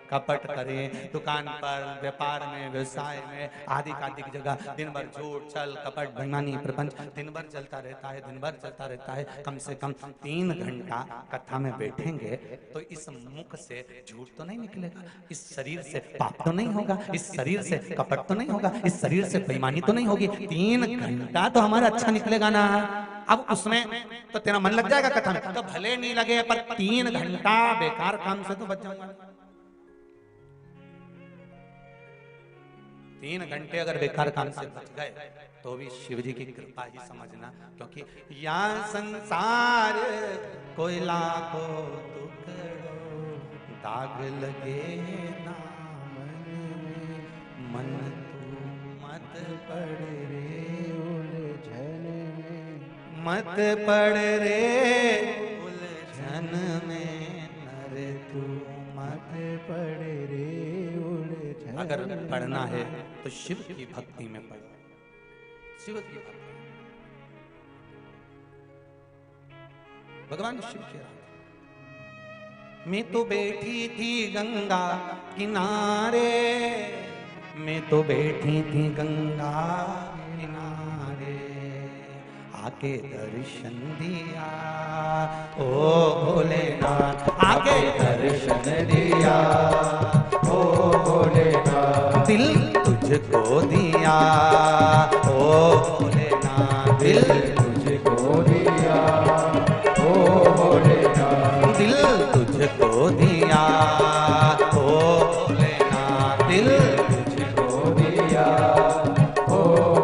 कपट करें, दुकान पर व्यापार में व्यवसाय में आदि आदि की जगह दिन भर झूठ छल कपट बेईमानी प्रपंच दिन भर चलता रहता है, दिन भर चलता रहता है। कम से कम 3 घंटा कथा में बैठेंगे तो इस मुख से झूठ तो नहीं निकलेगा, इस शरीर से पाप तो नहीं होगा, इस शरीर से कपट तो नहीं होगा, इस शरीर से बेईमानी तो नहीं होगी। 3 घंटा तो हमारा अच्छा निकलेगा ना। अब उसमें तो तेरा मन लग जाएगा कथा में, तो भले नहीं लगे पर 3 घंटा बेकार काम से तो बच जाऊंगा। 3 घंटे अगर बेकार काम से बच गए तो भी शिव जी की कृपा ही समझना, क्योंकि यहाँ संसार कोई लाखों टुकड़ों दाग लगे ना मन तू मत पड़ रे उलझन में, मत पड़ रे उलझन में नर तू मत पड़ रे। अगर पढ़ना है तो शिव की भक्ति में पढ़ो, शिव की भक्ति। भगवान शिव के मैं तो बैठी थी गंगा किनारे, मैं तो बैठी थी गंगा किनारे, आके दर्शन दिया ओ भोलेनाथ, आके दर्शन दिया ओ भोलेनाथ, दिल तुझको दिया ओ भोलेनाथ, दिल तुझको दिया ओ भोलेनाथ, दिल तुझको दिया ओ भोलेनाथ, दिल तुझको दिया ओ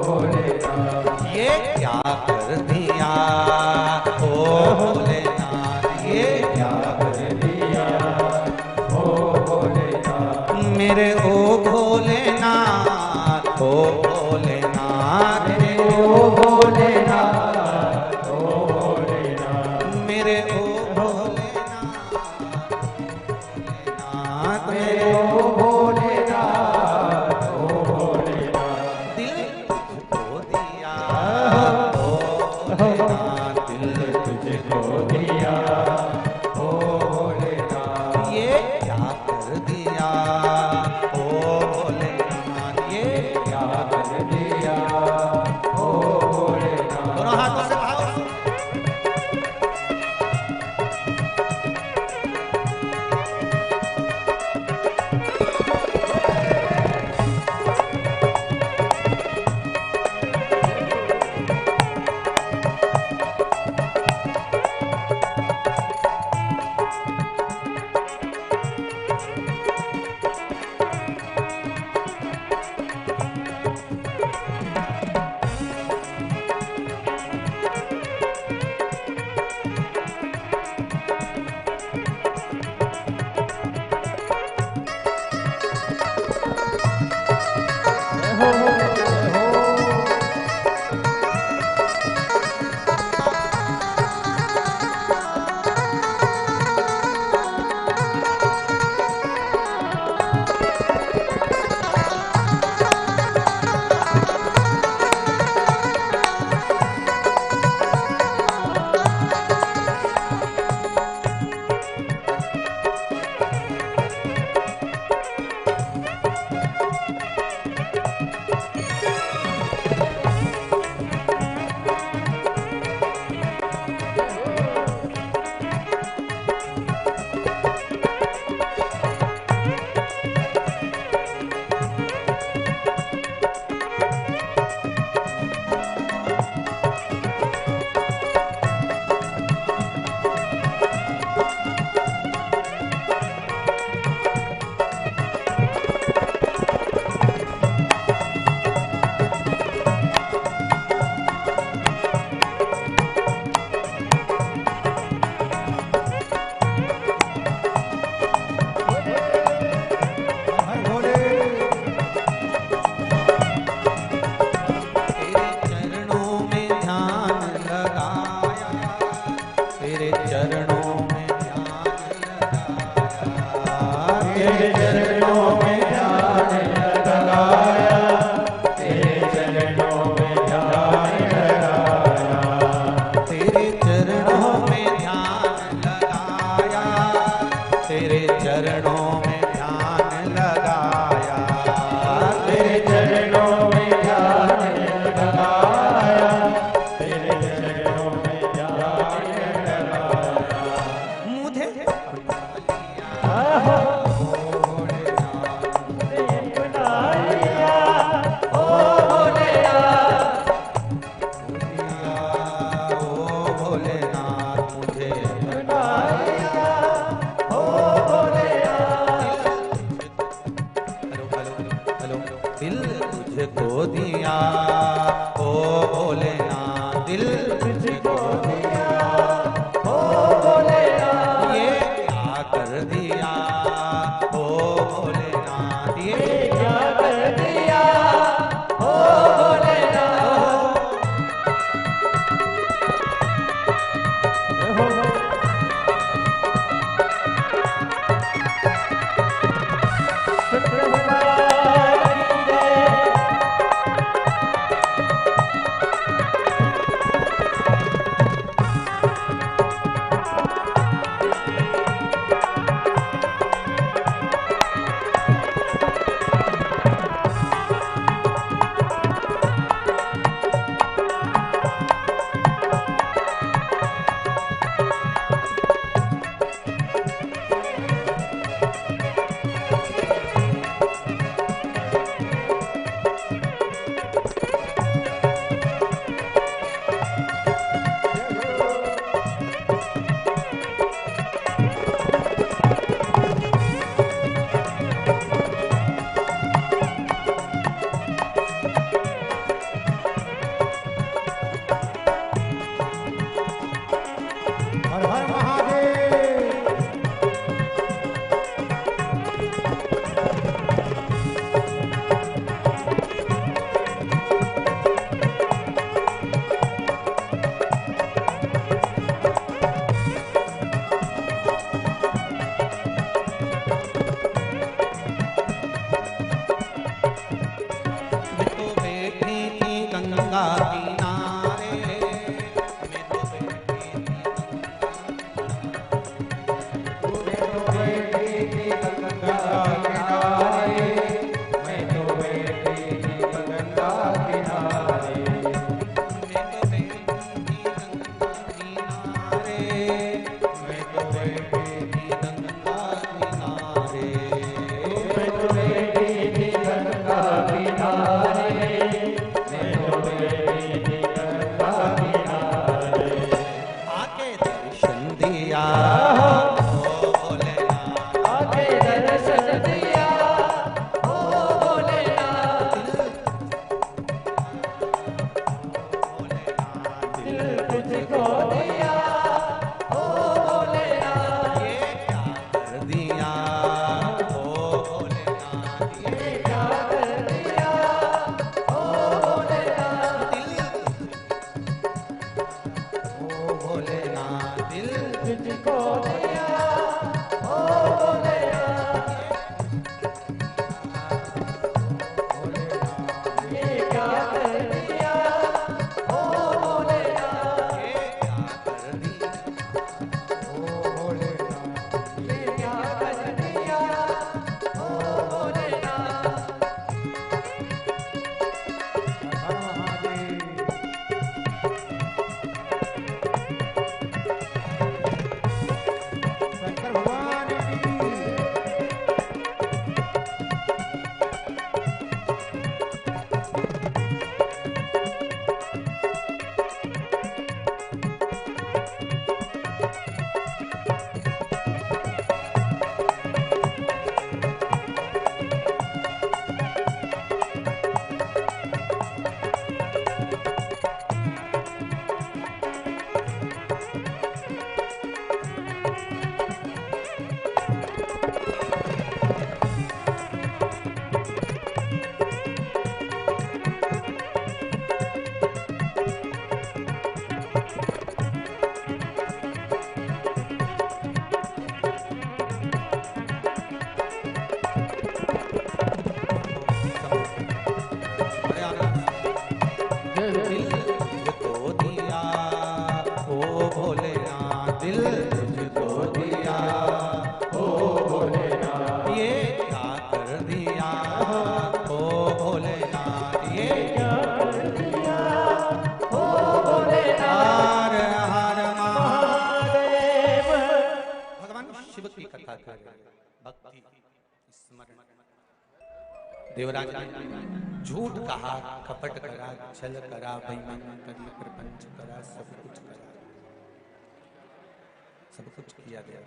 भोलेनाथ, ये क्या कर दिया ओ भोलेनाथ, ये क्या कर दिया ओ भोलेनाथ, मेरे ओ भोलेनाथ, ओ भोलेनाथ, मेरे ओ भोलेनाथ, ओ भोलेनाथ, मेरे ओ भोलेनाथ, मेरे ओ भोलेनाथ, ओ भोलेनाथ, दिल तुझको दिया ओ भोलेनाथ, दिल तुझको दिया ओ भोलेनाथ, ये क्या कर दिल तुझको दिया, ओ भोलेनाथ दिल तुझको दिया, ओ भोलेनाथ ये क्या कर दिया, ओ भोलेनाथ ये क्या कर दिया, ओ भोलेनाथ। हर हर महादेव। मैं तो बैठी थी गंगा किनारे, मैं तो बैठी थी गंगा किनारे, मैं तो बैठी थी गंगा किनारे। मैं तो बैठी थी गंगा किनारे, मैं तो बैठी थी गंगा किनारे, मैं तो बैठी थी गंगा किनारे, मैं तो बैठी थी गंगा किनारे। आके दर्शन दिया, ओ भोलेनाथ आके दर्शन दिया, ओ भोलेनाथ दिल तुझको दिया, ओ भोलेनाथ ये क्या कर दिया, ओ भोलेनाथ ये क्या कर दिया, ओ भोलेनाथ दिल, ओ भोलेनाथ दिल तुझको दिया, ओ भोलेनाथ ये क्या कर दिया, ओ भोलेनाथ ये क्या कर दिया, ओ भोलेनाथ ये क्या कर दिया, ओ भोलेनाथ। हर हर महादेव। शंकर भगवान की। दिल तुझको दिया, ओ भोलेनाथ दिल तुझको दिया, ओ भोलेनाथ ये क्या कर दिया, ओ भोलेनाथ ये क्या कर दिया, ओ भोलेनाथ हर हर महादेव। भगवान शिव की कथा कर भक्ति स्मरण। देवराज ने झूठ कहा, कपट करा, छल करा, बेईमानी करी, प्रपंच करा, सब कुछ करा, सब कुछ किया गया,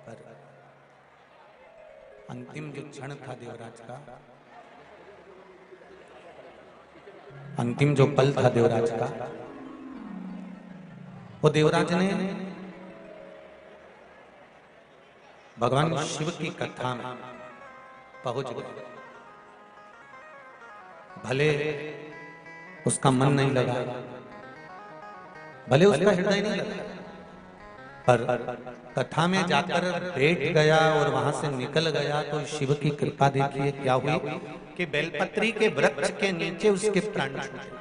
पर अंतिम जो क्षण था देवराज का, अंतिम जो पल था देवराज का, वो देवराज ने भगवान शिव की कथा में पहुंच गए। भले उसका मन नहीं लगा, भले उसका हृदय नहीं लगा, पर कथा में जाकर बैठ गया और वहां से निकल गया तो शिव की कृपा देखिए क्या हुई कि बेलपत्री के वृक्ष के नीचे उसके प्राण छूटे।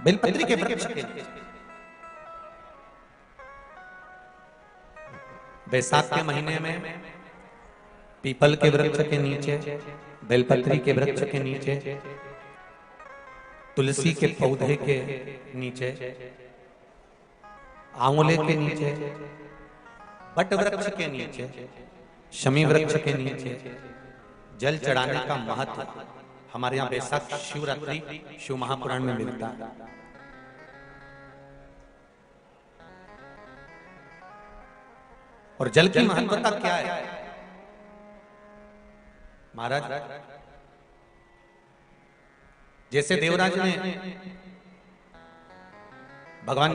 बेलपत्री के वृक्ष के नीचे, बैसाख के महीने में पीपल के वृक्ष के नीचे, बेलपत्री के वृक्ष के नीचे, तुलसी के पौधे के नीचे, आंवले के नीचे, बट वृक्ष के नीचे, शमी वृक्ष के नीचे जल चढ़ाने का महत्व हमारे यहाँ बैसाख शिवरात्रि शिव महापुराण में मिलता है। और जल की महत्वता क्या है महाराज? जैसे देवराज ने भगवान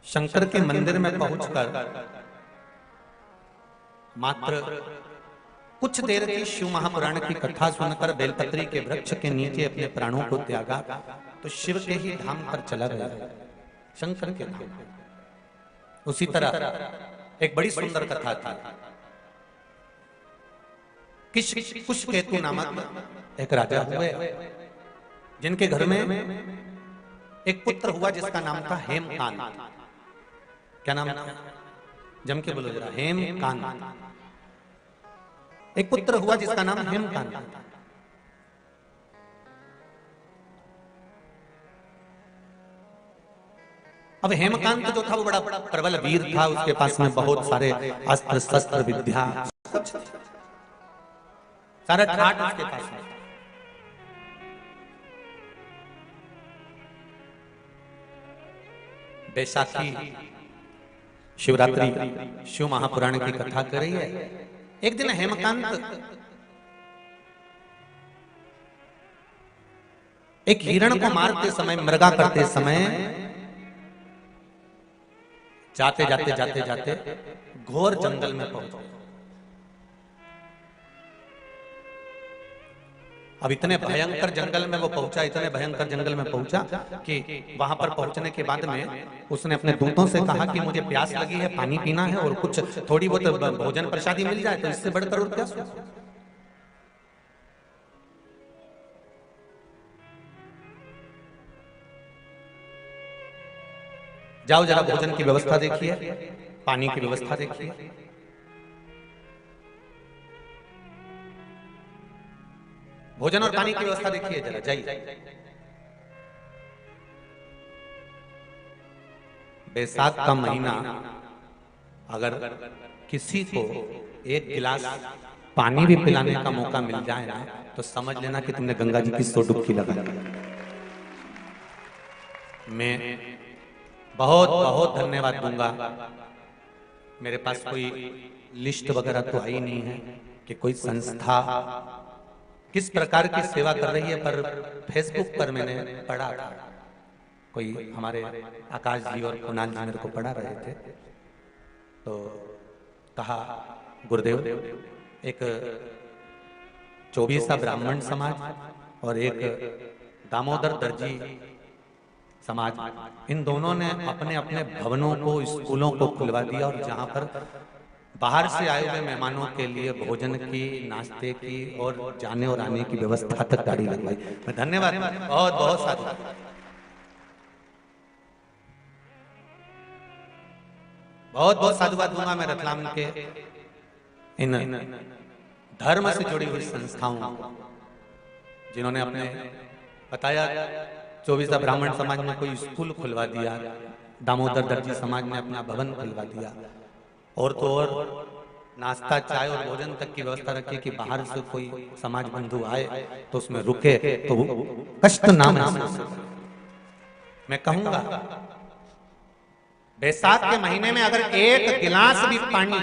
शंकर के मंदिर में पहुंचकर मात्र कुछ देर की शिव महापुराण की कथा सुनकर बेलपत्री के वृक्ष के नीचे अपने प्राणों को त्यागा, तो शिव के ही धाम पर चला गया, शंकर के धाम। उसी तरह एक बड़ी सुंदर कथा थी। कुशकेतु नामक एक राजा हुए, जिनके घर में एक पुत्र हुआ जिसका नाम था हेमकांत। क्या नाम था? जम के बोलो जरा, हेमकांत। एक पुत्र हुआ जिसका नाम हेमकांत। अब हेमकांत जो था वो बड़ा प्रबल वीर था, उसके पास में बहुत सारे अस्त्र शस्त्र विद्या सारा ठाट उसके पास में। बैसाखी शिवरात्रि शिव महापुराण की कथा कर रही है। एक दिन हेमकांत एक हिरण को मारते समय, मृगा करते समय जाते जाते जाते जाते घोर जंगल में पहुंच गए। अब इतने भयंकर जंगल में वो पहुंचा, इतने भयंकर जंगल में पहुंचा कि वहां पर पहुंचने के बाद में उसने अपने दूतों से कहा कि मुझे प्यास लगी है, पानी पीना है और कुछ थोड़ी बहुत भोजन प्रसादी मिल जाए तो इससे बढ़कर और क्या। जाओ जरा भोजन की व्यवस्था देखिए, पानी की व्यवस्था देखिए। भोजन और पानी की व्यवस्था देखिए जरा, जाइए। बैसाख का महीना अगर किसी को एक गिलास पानी भी पिलाने का मौका मिल जाए ना, तो समझ लेना कि तुमने गंगा जी की 100 डुबकी लगा दी। मैं बहुत बहुत धन्यवाद दूंगा। मेरे पास कोई लिस्ट वगैरह तो आई नहीं है कि कोई संस्था किस प्रकार की सेवा कर रही है, पर फेसबुक पर मैंने पढ़ा था, कोई हमारे आकाश जी और कुणाल जी मेरे को पढ़ा रहे थे, तो कहा गुरुदेव एक 24 ब्राह्मण समाज और एक दामोदर दर्जी समाज, इन दोनों ने अपने अपने भवनों को, स्कूलों को खुलवा दिया और जहां पर बाहर से आए हुए मेहमानों के लिए भोजन की, नाश्ते की और जाने और आने की व्यवस्था तक गाड़ी लगवाई। मैं धन्यवाद, बहुत बहुत साधुवाद, बहुत बहुत साधुवाद दूंगा मैं रतलाम के इन धर्म से जुड़ी हुई संस्थाओं, जिन्होंने अपने बताया 24 ब्राह्मण समाज ने कोई स्कूल खुलवा दिया, दामोदर दर्जी समाज ने अपना भवन खुलवा दिया, और तो और नाश्ता, चाय और भोजन तक की व्यवस्था रखी कि बाहर से कोई समाज बंधु आए तो उसमें रुके तो कष्ट ना महसूस। मैं कहूंगा बैसाख के महीने में अगर एक गिलास भी पानी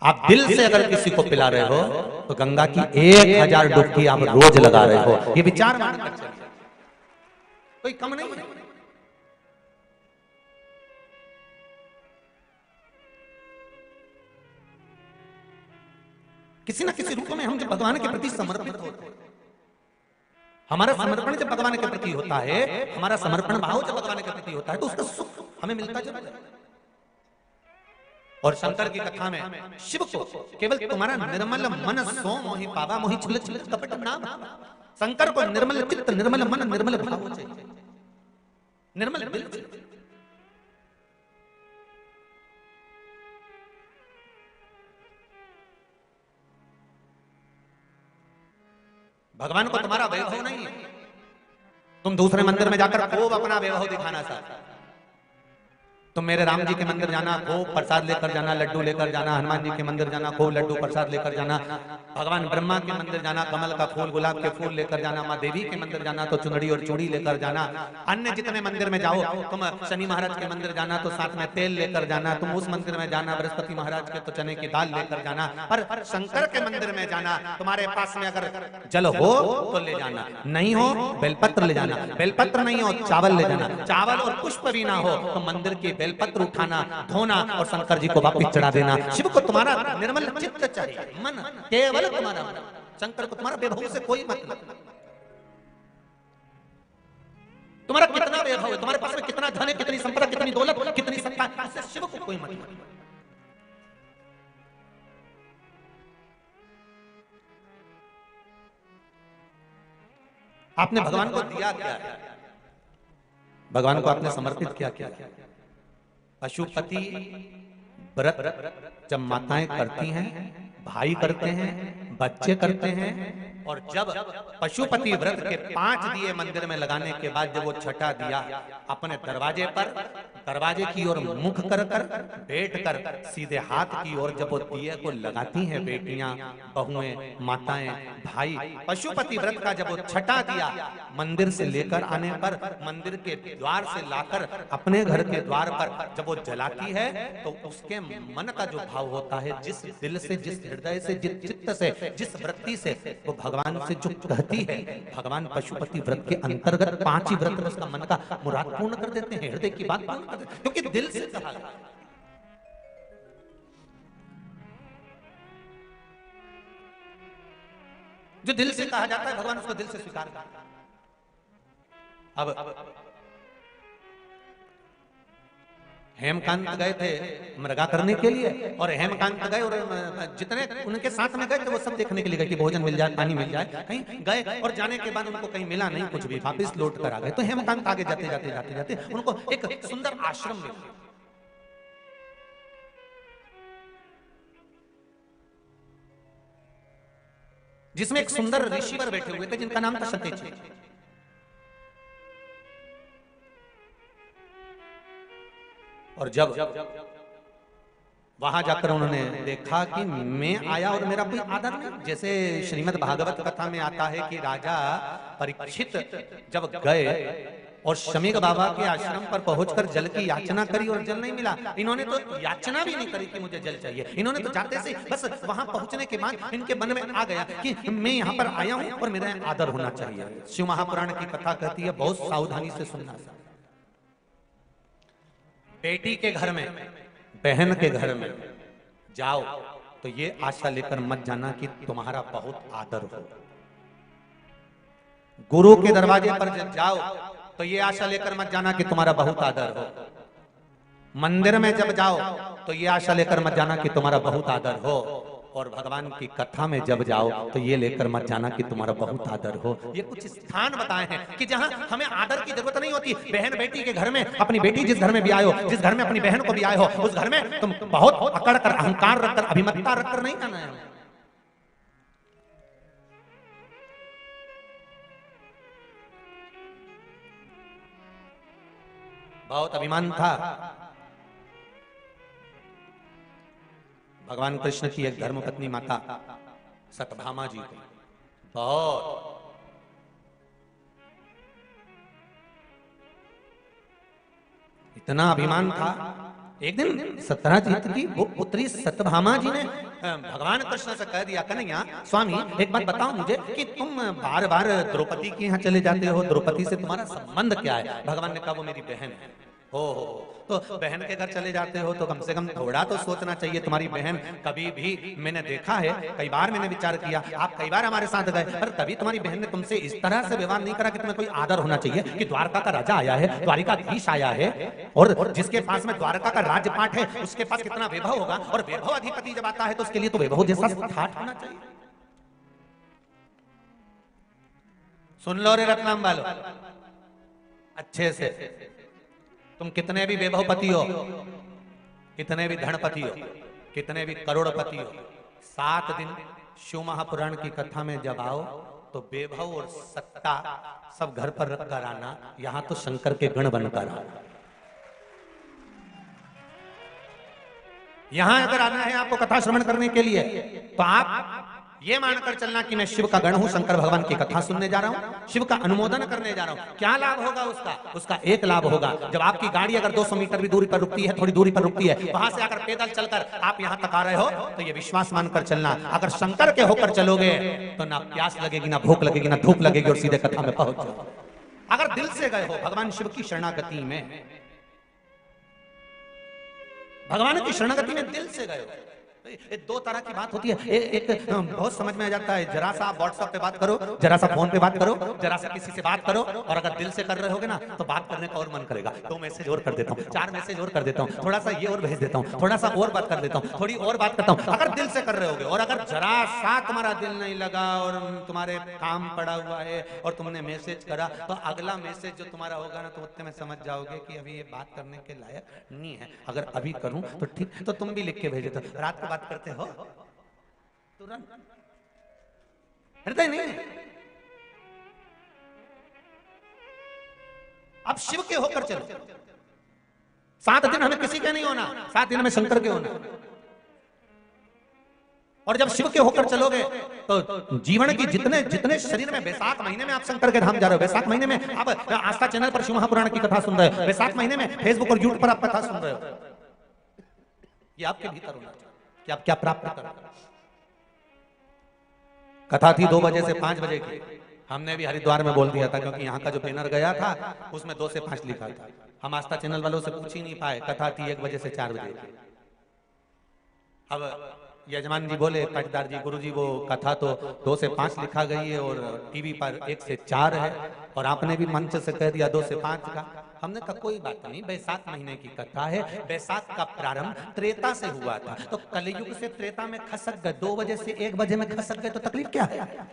आप दिल से अगर किसी को पिला रहे हो तो गंगा की 1000 डुबकी आप रोज लगा रहे हो। ये विचार मानकर चलिए, कोई कम नहीं है। किसी ना किसी रूप में हम जब भगवान के प्रति समर्पित होते हैं, हमारा समर्पण जब भगवान के प्रति होता है, हमारा समर्पण भाव जब भगवान के प्रति होता है, तो उसका सुख हमें मिलता जरूर है। और शंकर की कथा में शिव को केवल तुम्हारा निर्मल मन सो मोहि पावा मोहि छल छल कपट नाम। शंकर को निर्मल चित्त, निर्मल मन, निर्मल भाव चाहिए, निर्मल दिल चाहिए। भगवान को तुम्हारा वैभव नहीं है, तुम दूसरे मंदिर में जाकर खूब अपना वैभव दिखाना चाहते हो। तुम मेरे राम जी के मंदिर जाना, खूब प्रसाद लेकर जाना, लड्डू लेकर जाना, हनुमान जी के मंदिर जाना, खूब लड्डू प्रसाद लेकर जाना, भगवान ब्रह्मा के मंदिर जाना, कमल का फूल गुलाब के फूल लेकर जाना, माँ देवी के मंदिर जाना तो चुनरी और चूड़ी लेकर जाना, अन्य जितने मंदिर में जाओ, तुम शनि महाराज के मंदिर जाना तो साथ में तेल लेकर जाना, तुम उस मंदिर में जाना बृहस्पति महाराज के तो चने की दाल लेकर जाना। पर शंकर के मंदिर में जाना, तुम्हारे पास में अगर जल हो तो ले जाना, नहीं हो बेलपत्र ले जाना, बेलपत्र नहीं हो चावल ले जाना, चावल और पुष्प भी ना हो तो मंदिर की बेलपत्र उठाना, धोना और शंकर जी को वापिस चढ़ा देना। शिव को तुम्हारा निर्मल चित्त चाहिए, मन, केवल तुम्हारा मन। शंकर को तुम्हारा वैभव से कोई मतलब, तुम्हारा कितना वैभव है, तुम्हारे पास में कितना धन है, कितनी संपदा, कितनी दौलत, कितनी सत्ता, इससे शिव को कोई मतलब नहीं। आपने भगवान को दिया क्या, भगवान को आपने समर्पित किया क्या? पशुपति व्रत जब माताएं करती हैं, भाई करते हैं, बच्चे करते हैं, और जब पशुपति व्रत के 5 दिए मंदिर में लगाने के बाद जब वो छठा दिया अपने दरवाजे पर, दरवाजे की ओर मुख कर कर बैठ कर सीधे हाथ की ओर जब वो दिए को लगाती हैं बेटियां, बहुएं, माताएं, भाई, पशुपति व्रत का जब वो छठा दिया मंदिर से लेकर आने पर, मंदिर के द्वार से लाकर अपने घर के द्वार पर जब वो जलाती है तो उसके मन का जो भाव होता है, जिस दिल से, जिस हृदय से, जिस चित्त से, जिस वृत्ति से वो भगवान से जो कहती है, भगवान पशुपति व्रत के अंतर्गत 5 ही व्रत में उसका मन का मुराद पूर्ण कर देते हैं, हृदय की बात पूर्ण कर देते हैं, क्योंकि दिल से कहा गया। जो दिल से कहा जाता है भगवान उसको दिल से स्वीकार करता है। अब हेमकांत गए थे मृगा करने के लिए, और हेमकांत गए और जितने उनके साथ में गए थे वो सब देखने के लिए गए कि भोजन मिल जाए, पानी मिल जाए, कहीं गए और जाने के बाद उनको कहीं मिला नहीं, कुछ भी, वापस लौट कर आ गए। तो हेमकांत आगे जाते जाते जाते जाते उनको एक सुंदर आश्रम मिला, जिसमें एक सुंदर ऋषिवर बैठे हुए थे जिनका नाम था सत्यजी। और जब वहां जाकर उन्होंने देखा कि मैं आया और मेरा कोई आदर नहीं, जैसे श्रीमद् भागवत कथा में आता है कि राजा परीक्षित जब गए और शमीक बाबा के आश्रम पर पहुंचकर जल की याचना करी और जल नहीं मिला, इन्होंने तो याचना भी नहीं करी कि मुझे जल चाहिए, इन्होंने तो जाते से बस वहां पहुंचने के बाद इनके मन में आ गया कि मैं यहाँ पर आया हूं और मेरा आदर होना चाहिए। शिव महापुराण की कथा कहती है, बहुत सावधानी से सुनना। बेटी के घर में, बहन के घर में जाओ तो ये आशा लेकर मत जाना कि तुम्हारा बहुत आदर हो। गुरु के दरवाजे पर जब जाओ तो ये आशा लेकर मत जाना कि तुम्हारा बहुत आदर हो। मंदिर में जब जाओ तो ये आशा लेकर मत जाना कि तुम्हारा बहुत आदर हो। और भगवान की कथा में जब जाओ तो ये लेकर मत जाना कि तुम्हारा बहुत आदर हो। ये कुछ स्थान बताए हैं कि जहां हमें आदर की जरूरत नहीं होती। बहन बेटी के घर में, अपनी बेटी जिस घर में भी आए हो, जिस घर में अपनी बहन को भी आए हो, उस घर में तुम बहुत अकड़ कर, अहंकार रखकर, अभिमतता रखकर नहीं जाना है। बहुत अभिमान था भगवान कृष्ण की एक धर्मपत्नी माता सत्यभामा जी को, बहुत इतना अभिमान था। एक दिन सत्यजीत की वो पुत्री सत्यभामा जी ने भगवान कृष्ण से कह दिया, कन्हैया स्वामी एक बात बताओ मुझे कि तुम बार बार द्रौपदी के यहाँ चले जाते हो, द्रौपदी से तुम्हारा संबंध क्या है? भगवान ने कहा वो मेरी बहन है। हो तो बहन के घर चले जाते हो तो कम से कम थोड़ा तो सोचना चाहिए। तुम्हारी बहन कभी भी, मैंने देखा है, कई बार मैंने विचार किया, आप कई बार हमारे साथ गए, पर कभी तुम्हारी बहन ने तुमसे इस तरह से व्यवहार नहीं करा कि तुम्हें कोई आदर होना चाहिए कि द्वारका का राजा आया है, द्वारिकाधीश आया है, और जिसके पास में द्वारका का राज्यपाठ है उसके पास कितना वैभव होगा, और वैभव अधिपति जब आता है तो उसके लिए तो वैभव जैसा ठाठ होना चाहिए। सुन लो रे रत्नाम वालो अच्छे से, तुम कितने भी वैभवपति हो, कितने भी धनपति हो, कितने भी करोड़पति हो, 7 दिन शिव महापुराण की कथा में जब आओ तो वैभव और सत्ता सब घर पर रख कर आना, यहां तो शंकर के गण बनकर आना। यहां अगर आना है आपको कथा श्रवण करने के लिए तो आप ये मानकर चलना कि मैं शिव का गण हूं, शंकर भगवान की कथा सुनने जा रहा हूं, शिव का अनुमोदन करने जा रहा हूं। क्या लाभ होगा उसका? उसका एक लाभ होगा, जब आपकी गाड़ी अगर 200 मीटर भी दूरी पर रुकती है, थोड़ी दूरी पर रुकती है, वहां से अगर पैदल चलकर आप यहां तक आ रहे हो तो ये विश्वास मानकर चलना, अगर शंकर के होकर चलोगे तो ना प्यास लगेगी, ना भूख लगेगी, ना धूप लगेगी, और सीधे कथा में पहुंच जाओ। अगर दिल से गए हो भगवान शिव की शरणागति में, भगवान की शरणागति में दिल से गए हो, दो तरह की बात होती है। एक बहुत समझ में आ जाता है, जरा सा आप व्हाट्सएप पे बात करो, जरा सा फोन पे बात करो, जरा सा किसी से बात करो, और अगर दिल से कर रहे होगे ना तो बात करने का और मन करेगा, 2 मैसेज और कर देता हूँ, 4 मैसेज और कर देता हूँ, थोड़ा सा ये और भेज देता हूँ, थोड़ा सा और बात कर देता हूँ, थोड़ी और बात करता हूँ, अगर दिल से कर रहे होगे। और अगर जरा सा तुम्हारा दिल नहीं लगा और तुम्हारे काम पड़ा हुआ है और तुमने मैसेज करा, तो अगला मैसेज जो तुम्हारा होगा ना तो उतने में समझ जाओगे कि अभी ये बात करने के लायक नहीं है, अगर अभी करूं तो ठीक। तो तुम भी लिख के भेजे, तो रात को बात करते हो तुरंत, हृदय नहीं है। अब शिव के होकर चलो, 7 दिन हमें किसी के नहीं होना, 7 दिन हमें शंकर के होना। और जब शिव के होकर चलोगे तो जीवन की जितने शरीर में, वैशाख महीने में आप शंकर के धाम जा रहे हो, वैशाख महीने में आप आस्था चैनल पर शिव महापुराण की कथा सुन रहे हो, वैशाख महीने में फेसबुक और यूट्यूब पर आप कथा सुन रहे हो, ये आपके भीतर होना चाहिए कि आप क्या प्राप्त कर रहे हो। कथा थी 2 बजे से 5 बजे की, हमने भी हरिद्वार में बोल दिया था क्योंकि यहाँ का जो बैनर गया था उसमें 2 से 5 लिखा था। हम आस्था चैनल वालों से पूछ ही नहीं पाए, कथा थी 1 बजे से 4 बजे की। अब यजमान जी बोले, पाटीदार जी, गुरु जी, वो कथा तो 2 से 5 लिखा गई है और टीवी पर 1 से 4 है, और आपने भी मंच से कह दिया 2 से 5 का। हमने कहा कोई बात नहीं, वैशाख महीने की कथा है, वैशाख का प्रारंभ त्रेता से हुआ था, तो कलयुग से त्रेता में खसक गए, 2 बजे से 1 बजे में खसक गए तो तकलीफ क्या है?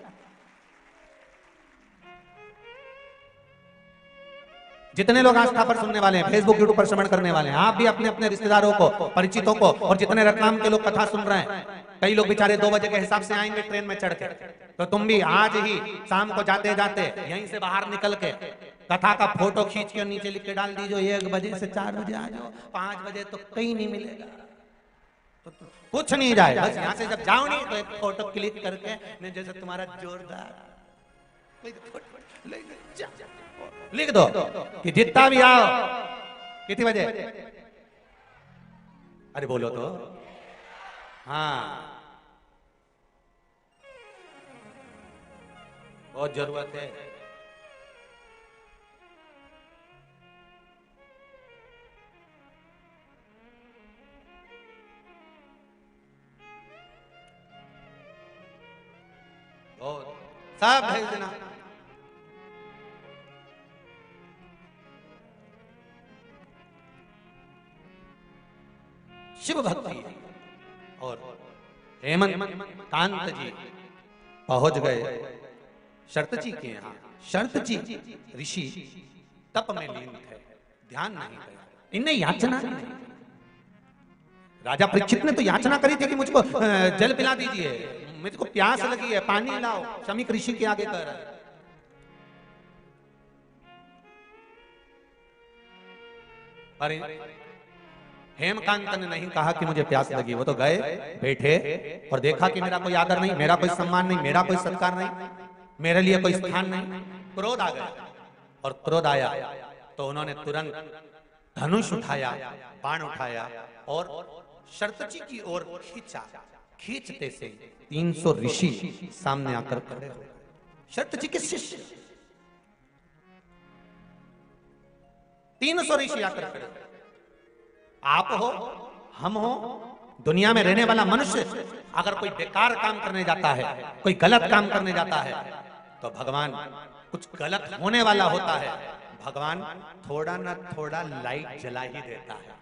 जितने लोग आस्था पर सुनने वाले हैं, फेसबुक यूट्यूब पर श्रवण करने वाले हैं, आप भी अपने अपने रिश्तेदारों को, परिचितों को, और जितने रत्नाम के लोग कथा सुन रहे हैं, कई लोग बेचारे 2 बजे के हिसाब से आएंगे ट्रेन में चढ़ के, तो तुम भी आज ही शाम को जाते जाते यहीं से बाहर निकल के कथा का फोटो खींच के नीचे लिख के डाल दीजिए 1 बजे से 4 बजे आ जाओ, 5 बजे तो कहीं नहीं मिलेगा, तो कुछ नहीं जाए, बस यहाँ से जब जाओ नहीं तो एक फोटो क्लिक करके जैसे तुम्हारा जोरदार लिख दो कि जितना भी आओ, कितने बजे, अरे बोलो तो, हाँ बहुत जरूरत है। बहुत सब भेज देना। शिव भक्ति। और हेमंत कांत जी पहुंच गए शरत जी के यहाँ। शरत जी ऋषि तप में लीन थे, ध्यान नहीं किया, इन्हें याचना नहीं। राजा परीक्षित ने तो याचना करी थी कि मुझको जल पिला दीजिए, मुझको प्यास लगी है, पानी लाओ, शमीक ऋषि के आगे कह रहा है। पर हेमकांत ने नहीं कहा कि मुझे प्यास लगी, वो तो गए बैठे और देखा कि मेरा कोई आदर नहीं, मेरा कोई सम्मान नहीं, मेरा कोई सत्कार नहीं, मेरे लिए कोई स्थान नहीं। क्रोध आ गया, और क्रोध आया तो उन्होंने तुरंत धनुष उठाया, बाण उठाया और शरत जी की ओर खींचा। खींचते से 300 ऋषि सामने आकर खड़े हो। शरत जी के शिष्य 300 ऋषि आकर खड़े हो। आप हो, हम हो, दुनिया में रहने वाला मनुष्य अगर कोई बेकार काम करने जाता है, कोई गलत काम करने जाता है, तो भगवान कुछ गलत होने वाला होता है, भगवान थोड़ा ना थोड़ा लाइट जला ही देता है।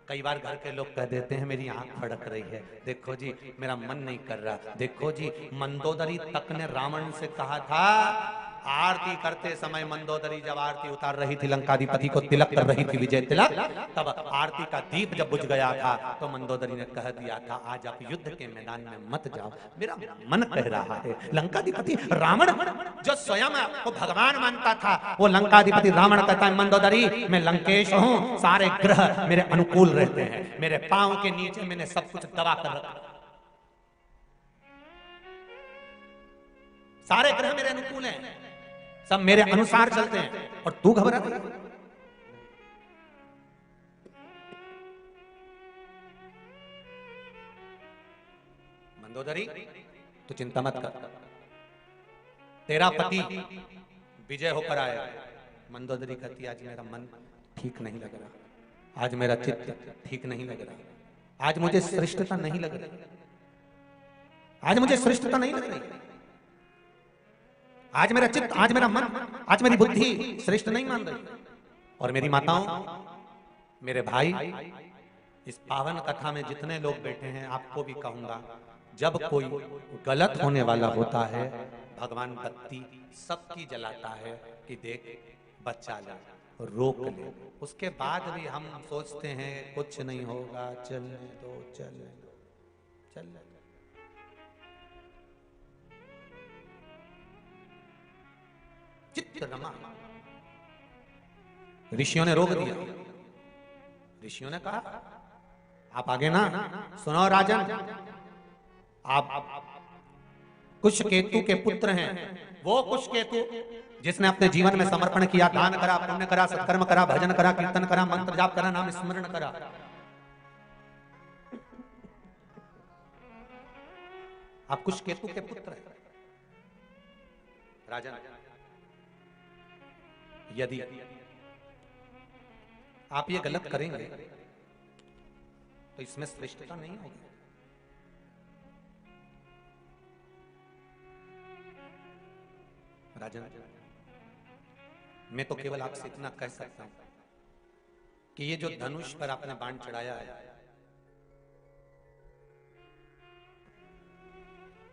कई बार घर के लोग कह देते हैं मेरी आंख फड़क रही है, देखो जी मेरा मन नहीं कर रहा, देखो जी मंदोदरी तक ने रावण से कहा था, आरती करते समय मंदोदरी जब आरती उतार रही थी, लंकाधिपति को तिलक कर रही थी विजय तिलक, तब आरती का दीप जब बुझ गया था तो मंदोदरी ने कह दिया था आज आप युद्ध के मैदान में मत जाओ, मेरा मन कह रहा है। लंकाधिपति रावण जो स्वयं को भगवान मानता था, वो लंकाधिपति रावण कहता है मंदोदरी मैं लंकेश हूं, सारे ग्रह मेरे अनुकूल रहते हैं, मेरे पांव के नीचे मैंने सब कुछ दबा कर रखा, सारे ग्रह मेरे अनुकूल हैं, सब मेरे अनुसार चलते हैं, और तू घबरा गया। मंदोदरी तू चिंता मत कर, तेरा पति विजय होकर आएगा। मंदोदरी कहती आज मेरा मन ठीक नहीं लग रहा, आज मेरा चित्त ठीक नहीं लग रहा, आज मुझे श्रेष्ठता नहीं लग रही, आज मुझे श्रेष्ठता नहीं लग रही, आज मेरा चित्त, आज मेरा मन, आज मेरी बुद्धि श्रेष्ठ नहीं मान रही। और मेरी माताओं, मेरे भाई, इस पावन कथा में जितने लोग बैठे हैं आपको भी कहूंगा, जब कोई गलत होने वाला होता है भगवान बत्ती सबकी जलाता है कि देख बच्चा जा, रोक ले। उसके बाद भी हम सोचते हैं कुछ नहीं होगा, चलने दो चलने दो चलने दो। चित्त रमा, ऋषियों ने रोक दिया। ऋषियों ने कहा आप आगे ना सुनो राजन, आप कुशकेतु के पुत्र हैं, वो कुशकेतु जिसने अपने जीवन में समर्पण किया, दान करा, पुण्य करा, सत्कर्म करा, भजन करा, कीर्तन करा, मंत्र जाप करा, नाम स्मरण करा। आप कुशकेतु के पुत्र हैं राजन, यदि आप ये गलत करेंगे तो इसमें श्रेष्ठता नहीं होगी। राजन, मैं तो केवल आपसे इतना कह सकता हूं कि ये जो धनुष पर आपने बाण चढ़ाया है,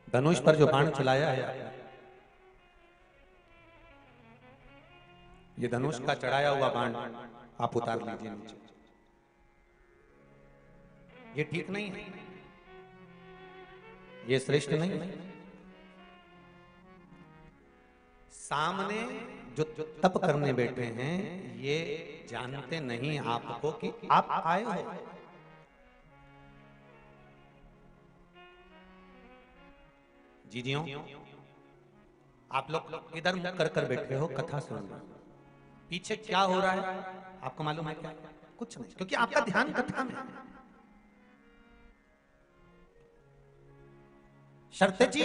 धनुष पर जो बाण चलाया है, ये धनुष का चढ़ाया हुआ बाण आप उतार लीजिए नीचे। ये ठीक नहीं है, ये श्रेष्ठ नहीं है। सामने जो तप करने बैठे हैं ये जानते नहीं आपको कि आप आए हो। जीजियों, आप लोग इधर मुख कर कर बैठे हो, कथा सुन रहे हो, पीछे क्या हो रहा है आपको मालूम है क्या? कुछ नहीं, क्योंकि आपका ध्यान कथा में। शर्ते जी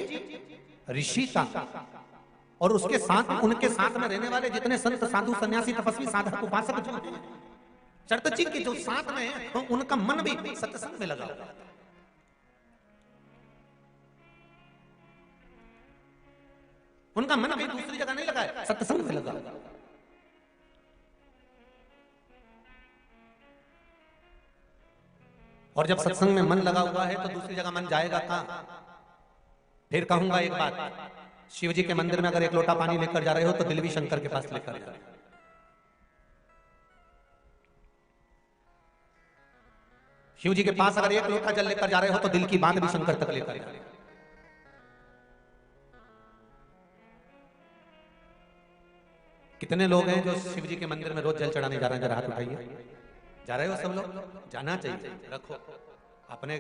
ऋषि का और उसके साथ उनके साथ में रहने वाले जितने संत साधु सन्यासी तपस्वी साधक उपासक जो हैं, शर्त जी के जो साथ में है तो उनका मन भी सत्संग में लगा हुआ है। उनका मन भी दूसरी जगह नहीं लगा है, सत्संग में लगा हुआ है। और जब सत्संग में मन लगा हुआ है तो दूसरी जगह मन जाएगा कहां? फिर कहूंगा एक बात, शिव जी के मंदिर में अगर एक लोटा पानी लेकर जा रहे हो तो दिल भी शंकर के पास लेकर जा रहे हो। शिव जी के पास अगर एक लोटा जल लेकर जा रहे हो तो दिल की बात भी शंकर तक लेकर जा रहे हो। कितने लोग हैं जो शिव जी के मंदिर में रोज जल चढ़ाने जा रहे हैं? जरा हाथ उठाइए। जा रहे हो सब लोग? जाना चाहिए। रखो अपने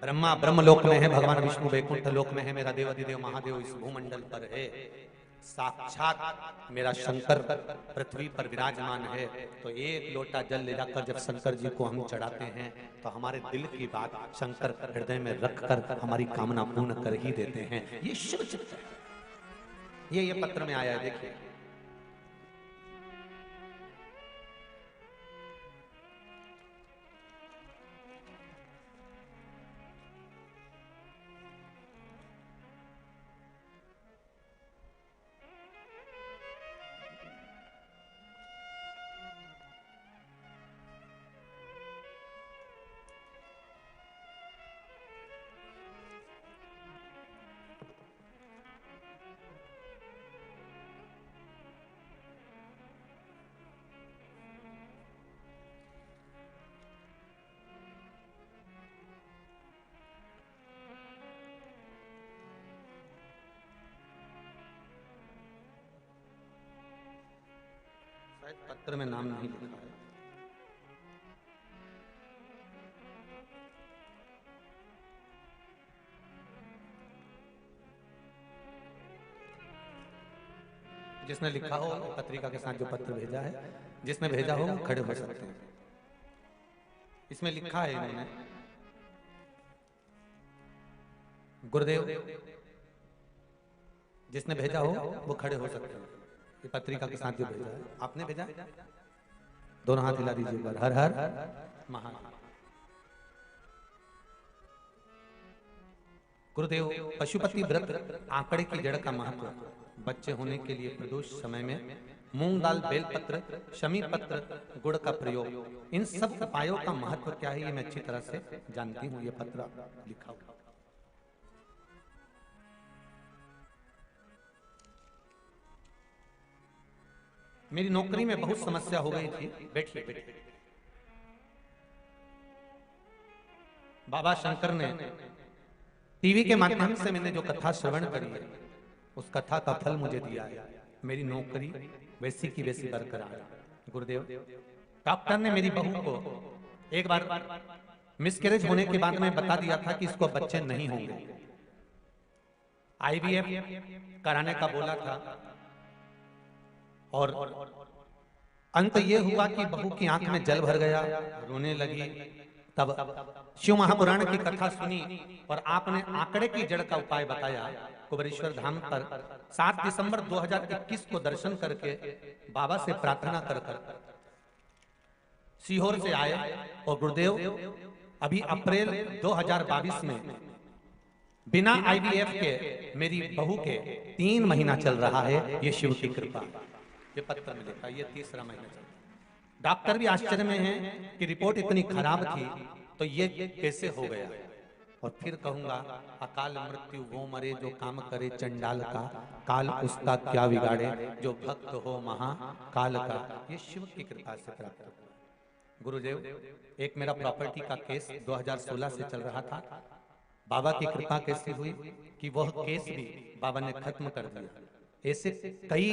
ब्रह्मा ब्रह्मलोक में है, भगवान विष्णु वैकुंठ लोक में है, मेरा देव अधिदेव महादेव इस भूमंडल पर है। साक्षात मेरा शंकर पृथ्वी पर विराजमान है, तो एक लोटा जल ले जाकर जब शंकर जी को हम चढ़ाते हैं तो हमारे दिल की बात शंकर हृदय में रखकर हमारी कामना पूर्ण कर ही देते हैं। ये शिव चित्त है। ये पत्र में आया है, देखिए। पत्र में नाम नहीं लिखा है। जिसने लिखा हो पत्रिका के साथ जो पत्र भेजा है, जिसने भेजा हो खड़े हो सकते हैं। इसमें लिखा है इन्होंने, गुरुदेव, जिसने भेजा हो वो खड़े हो सकते हैं। ये पत्रिका के साथ जो भेजा है, आपने भेजा, दोनों हाथ हिला दीजिए। हर हर महादेव। गुरुदेव, पशुपति व्रत आंकड़े की जड़ का महत्व, बच्चे होने के लिए प्रदोष समय में मूंग दाल, बेलपत्र, शमी पत्र, गुड़ का प्रयोग, इन सब उपायों का महत्व क्या है ये मैं अच्छी तरह से जानती हूँ। ये पत्र लिखा हुआ। मेरी नौकरी में बहुत समस्या हो गई थी। बैठिए बैठिए। बाबा शंकर ने टीवी के माध्यम से मैंने जो कथा श्रवण करी है, उस कथा का फल मुझे दिया है। मेरी नौकरी वैसी की वैसी बरकरार है। गुरुदेव, डॉक्टर ने मेरी बहू को एक बार मिसकैरेज होने के बाद में बता दिया था कि इसको बच्चे नहीं होंगे। IVF कराने का बोला था और अंत ये हुआ कि बहू की आंख में जल भर गया, रोने लगी। तब शिव महापुराण की कथा सुनी और आपने आंकड़े की जड़ का उपाय बताया। कुबेरेश्वर धाम पर 7 दिसंबर 2021 को दर्शन करके बाबा से प्रार्थना कर सीहोर से आए और गुरुदेव अभी अप्रैल 2022 में बिना IVF के मेरी बहू के 3 महीना चल रहा है। ये शिव की कृपा। ये पत्र में लिखा, ये 3रा महीना चल रहा। डॉक्टर भी आश्चर्य में हैं कि रिपोर्ट इतनी खराब थी तो ये कैसे हो गया। और फिर कहूंगा, अकाल मृत्यु वो मरे जो काम करे चंडाल का, काल उसका क्या बिगाड़े जो भक्त हो महा काल का। ये शिव की कृपा से प्राप्त हुआ। गुरुदेव, एक मेरा प्रॉपर्टी का केस 2016 से चल रहा था। बाबा की कृपा कैसी हुई कि वह केस भी बाबा ने खत्म कर दिया। ऐसे कई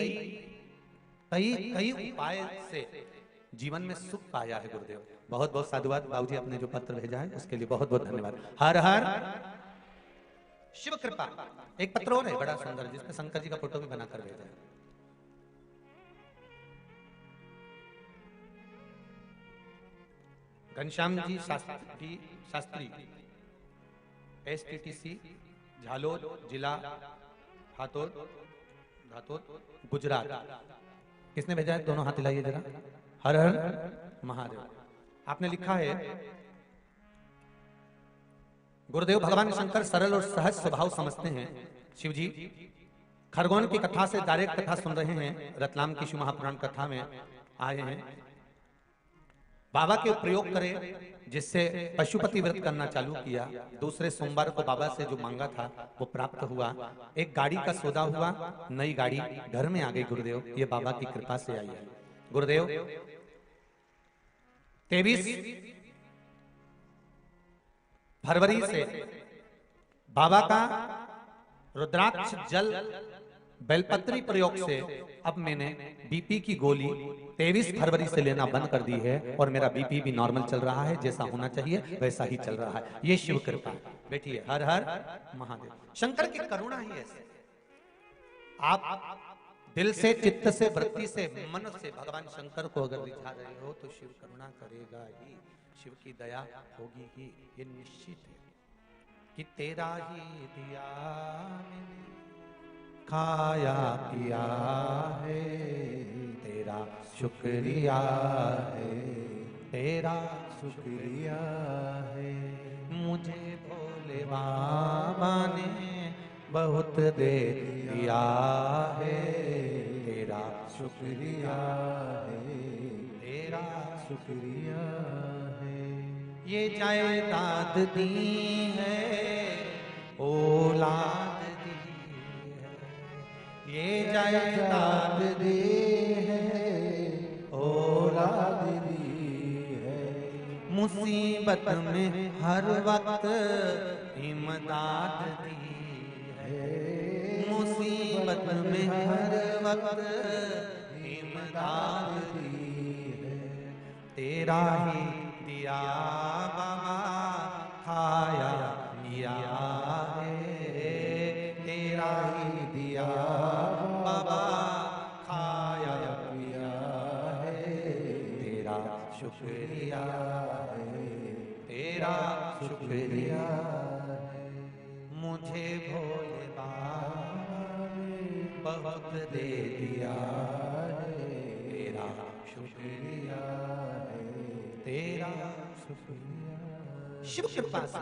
उपाय से जीवन में सुख पाया है। गुरुदेव, बहुत बहुत साधुवाद। बाबूजी, आपने जो पत्र भेजा है उसके लिए बहुत बहुत धन्यवाद। हर हर शिव कृपा। एक पत्र और है बड़ा सुंदर, जिसमें शंकर जी का फोटो भी बनाकर भेजा है। घनश्याम जी शास्त्री, STTC झालोद, जिला हाथोद, गुजरात। किसने भेजा है? दोनों हाथ हिलाइए जरा। हर हर महादेव। आपने लिखा है, गुरुदेव, भगवान शंकर सरल और सहज स्वभाव समझते हैं। शिव जी खरगोन की कथा से डायरेक्ट कथा सुन रहे हैं। रतलाम की शिव महापुराण कथा में आए हैं। बाबा के प्रयोग करें जिससे पशुपति व्रत करना चालू किया। दूसरे सोमवार को बाबा से जो मांगा था वो प्राप्त हुआ। एक गाड़ी का सौदा हुआ, नई गाड़ी घर में आ गई। गुरुदेव, ये बाबा की कृपा से आई है। गुरुदेव, 23 फरवरी से बाबा का रुद्राक्ष जल बेलपत्री प्रयोग से अब मैंने बीपी की गोली 23 फरवरी से लेना बंद कर दी है और मेरा बीपी भी नॉर्मल चल रहा है। जैसा होना चाहिए वैसा ही चल रहा है। ये शिव कृपा। बैठिए। हर हर महादेव। शंकर की करुणा ही ऐसे। आप दिल से, चित्त से, वृत्ति से, मन से भगवान शंकर को अगर रिझा रहे हो तो शिव करुणा करेगा ही, शिव की दया होगी ही, ये निश्चित है कि तेरा ही दिया मैंने खाया पिया है, तेरा शुक्रिया है, तेरा शुक्रिया है, मुझे भोले बाबा ने बहुत दे दिया है, तेरा शुक्रिया है, तेरा शुक्रिया है, ये जायदाद दी है, औलाद दी है, ये जायदाद दी है, औलाद दी है, मुसीबत में हर वक्त इमदाद दी है, मुसीबत में हर वक्त इमदाद दी है, तेरा ही दिया बाबा खाया पिया है, तेरा ही दिया बाबा खाया पिया है, तेरा शुक्रिया है, तेरा शुक्रिया है, मुझे भोले बाबा ने बहुत दे दिया है, तेरा शुक्रिया है, तेरा शुक्रिया। शिव कृपा से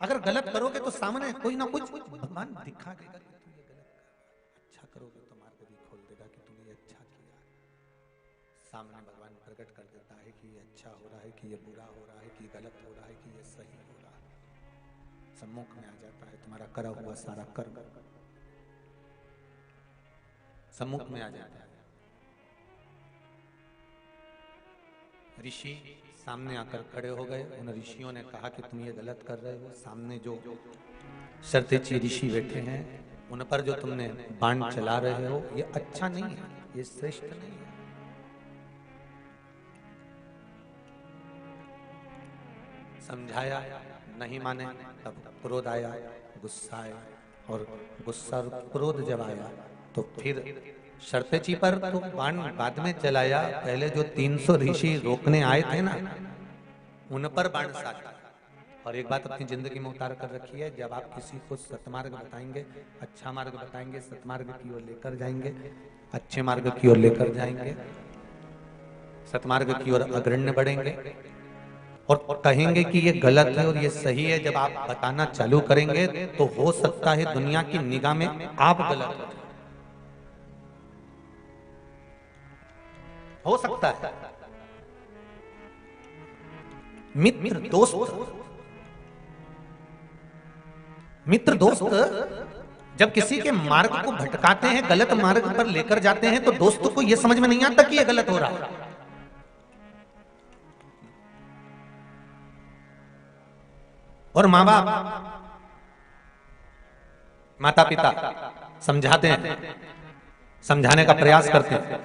अगर गलत करोगे तो सामने कोई ना कुछ भगवान दिखा देगा कि तू ये गलत कर, अच्छा करोगे तो मार्ग भी खोल देगा कि तूने ये अच्छा किया, सामने भगवान प्रकट कर देता है कि ये अच्छा हो रहा है, कि ये बुरा हो रहा है, कि गलत हो रहा है, कि ये सही हो रहा है, सम्मुख में आ जाता है तुम्हारा करा हुआ सारा कर्म सम्मुख में आ जाता है। ऋषि सामने आकर खड़े हो गए, उन ऋषियों ने कहा कि तुम ये गलत कर रहे हो, सामने जो शरतेची ऋषि बैठे हैं उन पर जो तुमने बाण चला रहे हो ये अच्छा नहीं है, ये श्रेष्ठ नहीं है। समझाया, नहीं माने, तब क्रोध आया, गुस्सा आया, और गुस्सा और क्रोध जब आया तो फिर शरतेची पर तो बाण बाद में चलाया, पहले जो 300 ऋषि रोकने आए थे ना उन पर बाण साधा। और एक बात अपनी जिंदगी में उतार कर रखी है, जब आप किसी को सतमार्ग बताएंगे, अच्छा मार्ग बताएंगे, सतमार्ग की ओर लेकर जाएंगे, अच्छे मार्ग की ओर लेकर जाएंगे, सतमार्ग की ओर अग्रण्य बढ़ेंगे और कहेंगे कि ये गलत है और ये सही है, जब आप बताना चालू करेंगे तो हो सकता है दुनिया की निगाह में आप गलत हो सकता है। मित्र दोस्त जब किसी के मार्ग को भटकाते हैं, गलत मार्ग पर लेकर जाते हैं, तो दोस्तों को यह समझ में नहीं आता कि यह गलत हो रहा है। और माँ बाप, माता पिता समझाते हैं, समझाने का प्रयास करते हैं,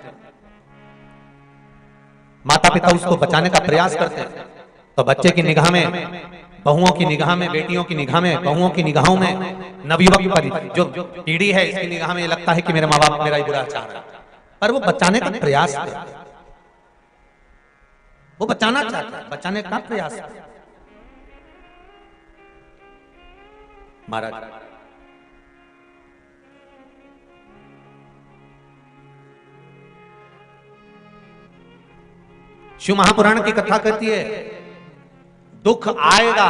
माता पिता उसको बचाने का प्रयास करते हैं, तो बच्चे की निगाह में, बहुओं की निगाह में, बेटियों की निगाह में, बहुओं की निगाहों में, नवयुवक जो पीढ़ी है इसकी निगाह में लगता है कि मेरे माँ बाप मेरा ही बुरा चाह रहा है, पर वो बचाने का प्रयास करते हैं, वो बचाना चाहता है, बचाने का प्रयास करते हैं। महाराज शिव महापुराण की कथा कहती है, दुख आएगा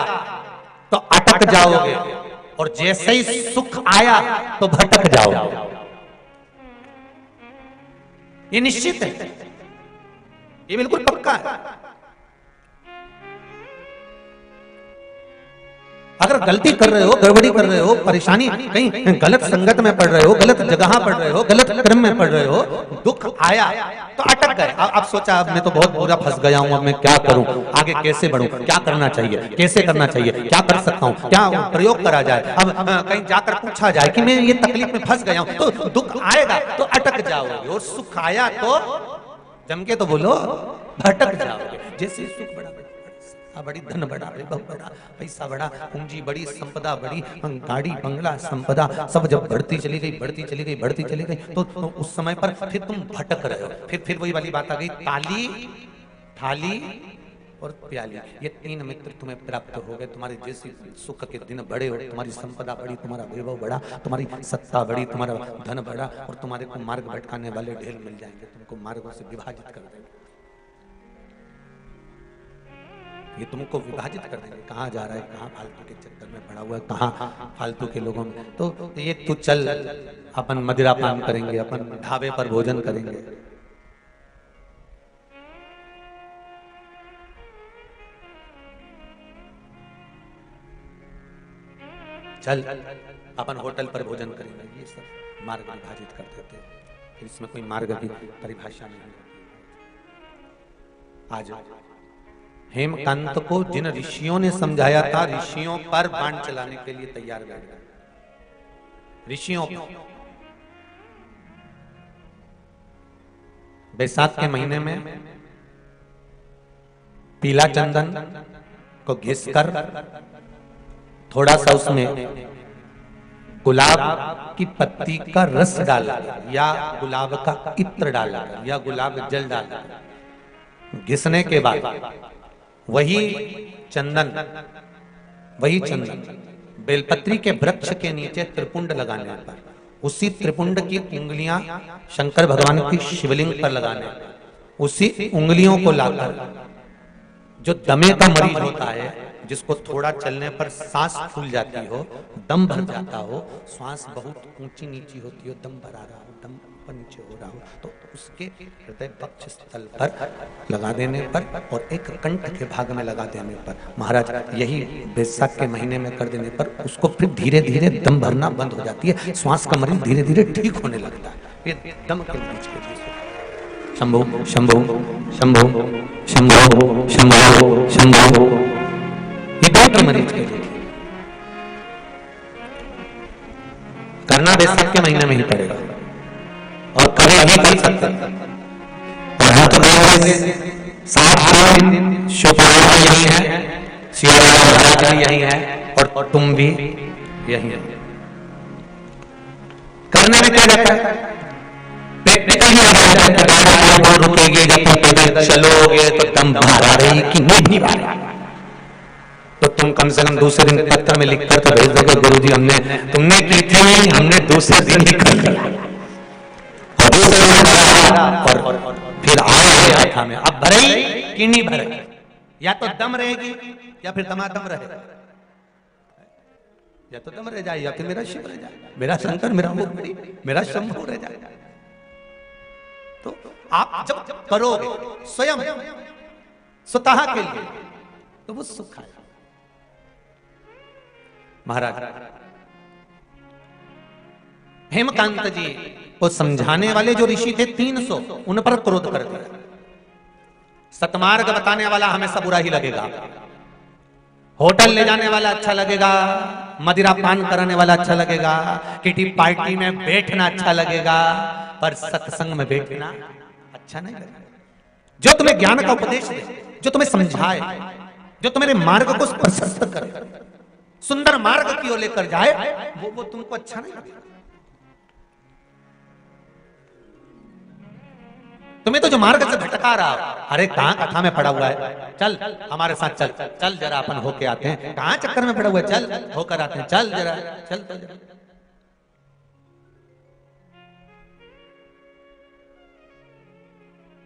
तो अटक जाओगे और जैसे ही सुख आया तो भटक जाओगे। ये निश्चित है, ये बिल्कुल पक्का है। अगर गलती कर रहे हो, गड़बड़ी कर रहे हो, परेशानी, कहीं गलत संगत में पड़ रहे हो, गलत जगह पड़ रहे हो, गलत क्रम में पड़ रहे हो, दुख आया तो अटक गए। अब सोचा अब मैं तो बहुत बुरा फंस गया हूं, अब मैं क्या करूं, आगे कैसे बढ़ूं, क्या करना चाहिए, कैसे करना चाहिए, क्या कर सकता हूं, क्या प्रयोग करा जाए। अब कहीं जाकर पूछा जाए कि मैं ये तकलीफ में फंस गया हूं, तो दुख आएगा तो अटक जाओगे, और सुख आया तो जम के तो बोलो भटक जाओगे। जैसे सुख बड़ा बड़ी, धन बड़ा, वैभव बड़ा, पैसा बड़ा, पूंजी बड़ी, संपदा बड़ी, गाड़ी बंगला संपदा सब जब बढ़ती चली गई, बढ़ती चली गई, बढ़ती चली गई, तो उस समय पर फिर तुम भटक रहे हो। फिर वही वाली बात आ गई, ताली, थाली और प्याली, ये तीन मित्र तुम्हें प्राप्त हो गए। तुम्हारे जैसे सुख के दिन बड़े हो, तुम्हारी संपदा बड़ी, तुम्हारा वैभव बड़ा, तुम्हारी सत्ता बड़ी, तुम्हारा धन बड़ा, और तुम्हारे को मार्ग भटकाने वाले ढेर मिल जाएंगे, तुमको मार्गों से विभाजित कर देंगे। ये तुमको विभाजित कर देंगे, कहाँ जा रहा है, कहाँ फालतू के चक्कर में पड़ा हुआ है, कहाँ फालतू के लोगों में। तो ये तू चल, अपन मदिरा पान करेंगे, अपन ढाबे पर भोजन करेंगे, चल अपन होटल पर भोजन करेंगे, ये सब मार्ग विभाजित कर देते हैं। फिर इसमें कोई मार्ग की परिभाषा नहीं होती। आज हेमकांत को जिन ऋषियों ने समझाया था, ऋषियों पर बाण चलाने के लिए तैयार बैठ गए। ऋषियों पर बैसाख के महीने में पीला चंदन को घिसकर थोड़ा सा उसमें गुलाब की पत्ती का रस डाला या गुलाब का इत्र डाला या गुलाब जल डाला, घिसने के बाद वही चंदन बेलपत्री के वृक्ष के नीचे त्रिपुंड लगाने पर, उसी त्रिपुंड की उंगलियां शंकर भगवान की शिवलिंग पर लगाने पर, उसी उंगलियों को लाकर जो दमे का मरीज होता है, जिसको थोड़ा चलने पर सांस फूल जाती हो, दम भर जाता हो, श्वास बहुत ऊंची नीची होती हो, दम भरा रहा हो, दम ऊपर नीचे हो रहा हो, तो उसके हृदय पक्ष स्थल पर लगा देने पर और एक कंठ के भाग में लगा देने पर, महाराज यही बैसाख के महीने में कर देने पर उसको फिर धीरे धीरे दम भरना बंद हो जाती है, श्वास का मरीज धीरे धीरे ठीक होने लगता है। ये दम के बीच के बीच शंभो शंभो शंभो शंभो शंभो शंभो, ये डॉक्टर मरीज के लिए करना बैसाख के महीने में ही पड़ेगा और कभी भी कर सकते और हम तो सात दिन शुभकामना यही है, महाराज भी यही है और तुम भी यही है। करने में क्या जाता है, प्रैक्टिकल रुकेगी, जब तुम पैदल चलोगे तो दम बाहर आ रही कि नहीं बाहर आ रही, तो तुम कम से कम दूसरे दिन पत्र में लिखकर तो भेज दोगे, गुरुजी तुमने की थी, हमने दूसरे दिन ही कर लिया और दूसरे दिन और फिर आया में अब भरेगी कि नहीं भरेगी, या तो दम रहेगी या फिर दमादम रहेगा, या तो दम रह जाए या फिर मेरा शिव रह जाए, मेरा शंकर, मेरा मुक्ति, मेरा शंभु रह जाए। तो आप जब करोगे स्वयं स्वतः के लिए तो वो सुख आएगा। महाराज हेमकांत जी को समझाने वाले जो ऋषि थे 300, उन पर क्रोध कर दिया। सतमार्ग बताने वाला हमें सब बुरा ही लगेगा, होटल ले जाने वाला अच्छा लगेगा, मदिरा पान कराने वाला अच्छा लगेगा, किटी पार्टी में बैठना अच्छा लगेगा, पर सत्संग में बैठना अच्छा नहीं लगेगा। जो तुम्हें ज्ञान का उपदेश दे, जो तुम्हें समझाए, जो तुम्हारे मार्ग को प्रशस्त करे, सुंदर मार्ग की ओर लेकर जाए, वो तुमको अच्छा नहीं लगेगा। तुम्हें तो जो मार्ग से भटका रहा, अरे कहां कथा में पड़ा हुआ है, चल हमारे साथ चल, चल जरा अपन होके आते हैं, कहां चक्कर में पड़ा हुआ है, चल होकर आते हैं, चल जरा चल तो जरा।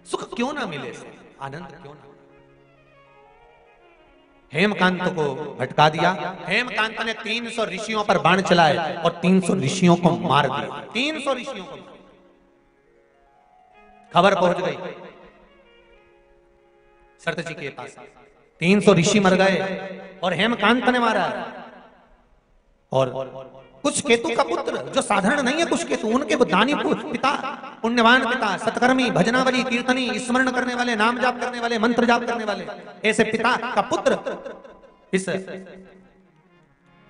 सुख क्यों ना मिले, आनंद क्यों ना। हेमकांत को भटका दिया। हेमकांत ने 300 ऋषियों पर बाण चलाए और 300 ऋषियों को मार दिया। 300 ऋषियों को खबर पहुंच गई शरत जी के पास, 300 ऋषि मर गए और हेमकांत ने मारा। और कुछ केतु का पुत्र जो साधारण नहीं है, कुछ केतु, उनके दानी पिता, पुण्यवान पिता, सत्कर्मी, भजनावली, कीर्तनी, स्मरण करने वाले, नाम जाप करने वाले, मंत्र जाप करने वाले, ऐसे पिता का पुत्र इस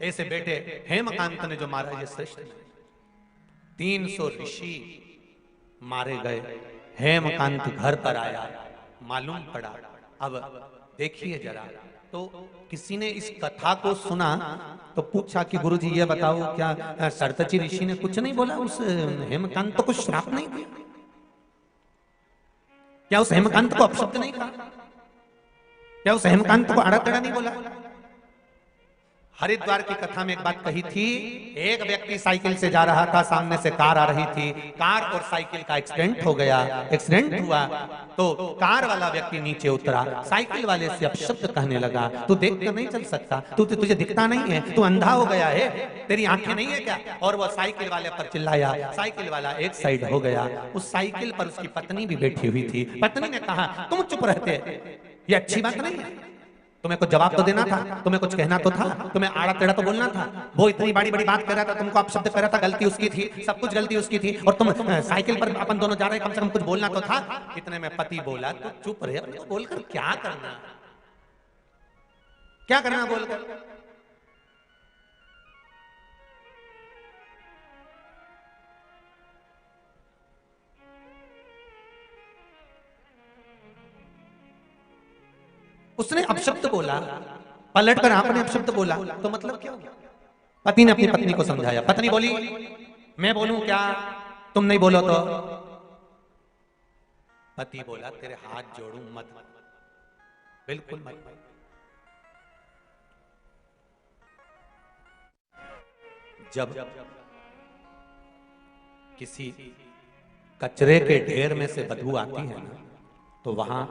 ऐसे बेटे हेमकांत ने जो मारा, ये श्रेष्ठ। 300 ऋषि मारे गए। हेमकांत घर पर आया, मालूम पड़ा अब देखिए जरा। तो किसी ने इस कथा को सुना तो पूछा कि गुरुजी ये बताओ, क्या सरतची ऋषि ने कुछ नहीं बोला, उस हेमकांत को श्राप नहीं दिया, क्या उस हेमकांत को अपशब्द नहीं कहा, क्या उस हेमकांत को आड़ा टेढ़ा नहीं बोला? हरिद्वार की कथा में एक बात कही थी, एक व्यक्ति साइकिल से जा रहा था, सामने से कार आ रही थी, कार और साइकिल का एक्सीडेंट हो गया। एक्सीडेंट हुआ तो कार वाला व्यक्ति नीचे उतरा, साइकिल वाले से अपशब्द कहने लगा, तू देख कर नहीं चल सकता, तुझे दिखता नहीं है, तू अंधा हो गया है, तेरी आंखें नहीं है क्या? और वो साइकिल वाले पर चिल्लाया, साइकिल वाला एक साइड हो गया। उस साइकिल पर उसकी पत्नी भी बैठी हुई थी। पत्नी ने कहा, तुम चुप रहते, ये अच्छी बात नहीं है, तुम्हें कुछ जवाब तो देना था, तुम्हें कुछ कहना तो था, तुम्हें आड़ा टेढ़ा तो बोलना था। वो इतनी बड़ी बड़ी बात कर रहा था, तुमको अपशब्द कर रहा था, गलती उसकी थी, सब कुछ गलती उसकी थी, और तुम साइकिल पर अपन दोनों जा रहे, कम से कम कुछ बोलना तो था। इतने में पति बोला, तो चुप रहे, तो बोलकर क्या करना, क्या करना बोलकर? उसने अपशब्द बोला, पलटकर आपने अपशब्द बोला, तो मतलब क्या हुआ? पति ने अपनी पत्नी को समझाया। पत्नी बोली, मैं बोलूं क्या, तुम नहीं बोलो तो? पति बोला, तेरे हाथ जोड़ूं मत, बिल्कुल मत। जब किसी कचरे के ढेर में से बदबू आती है ना, तो वहां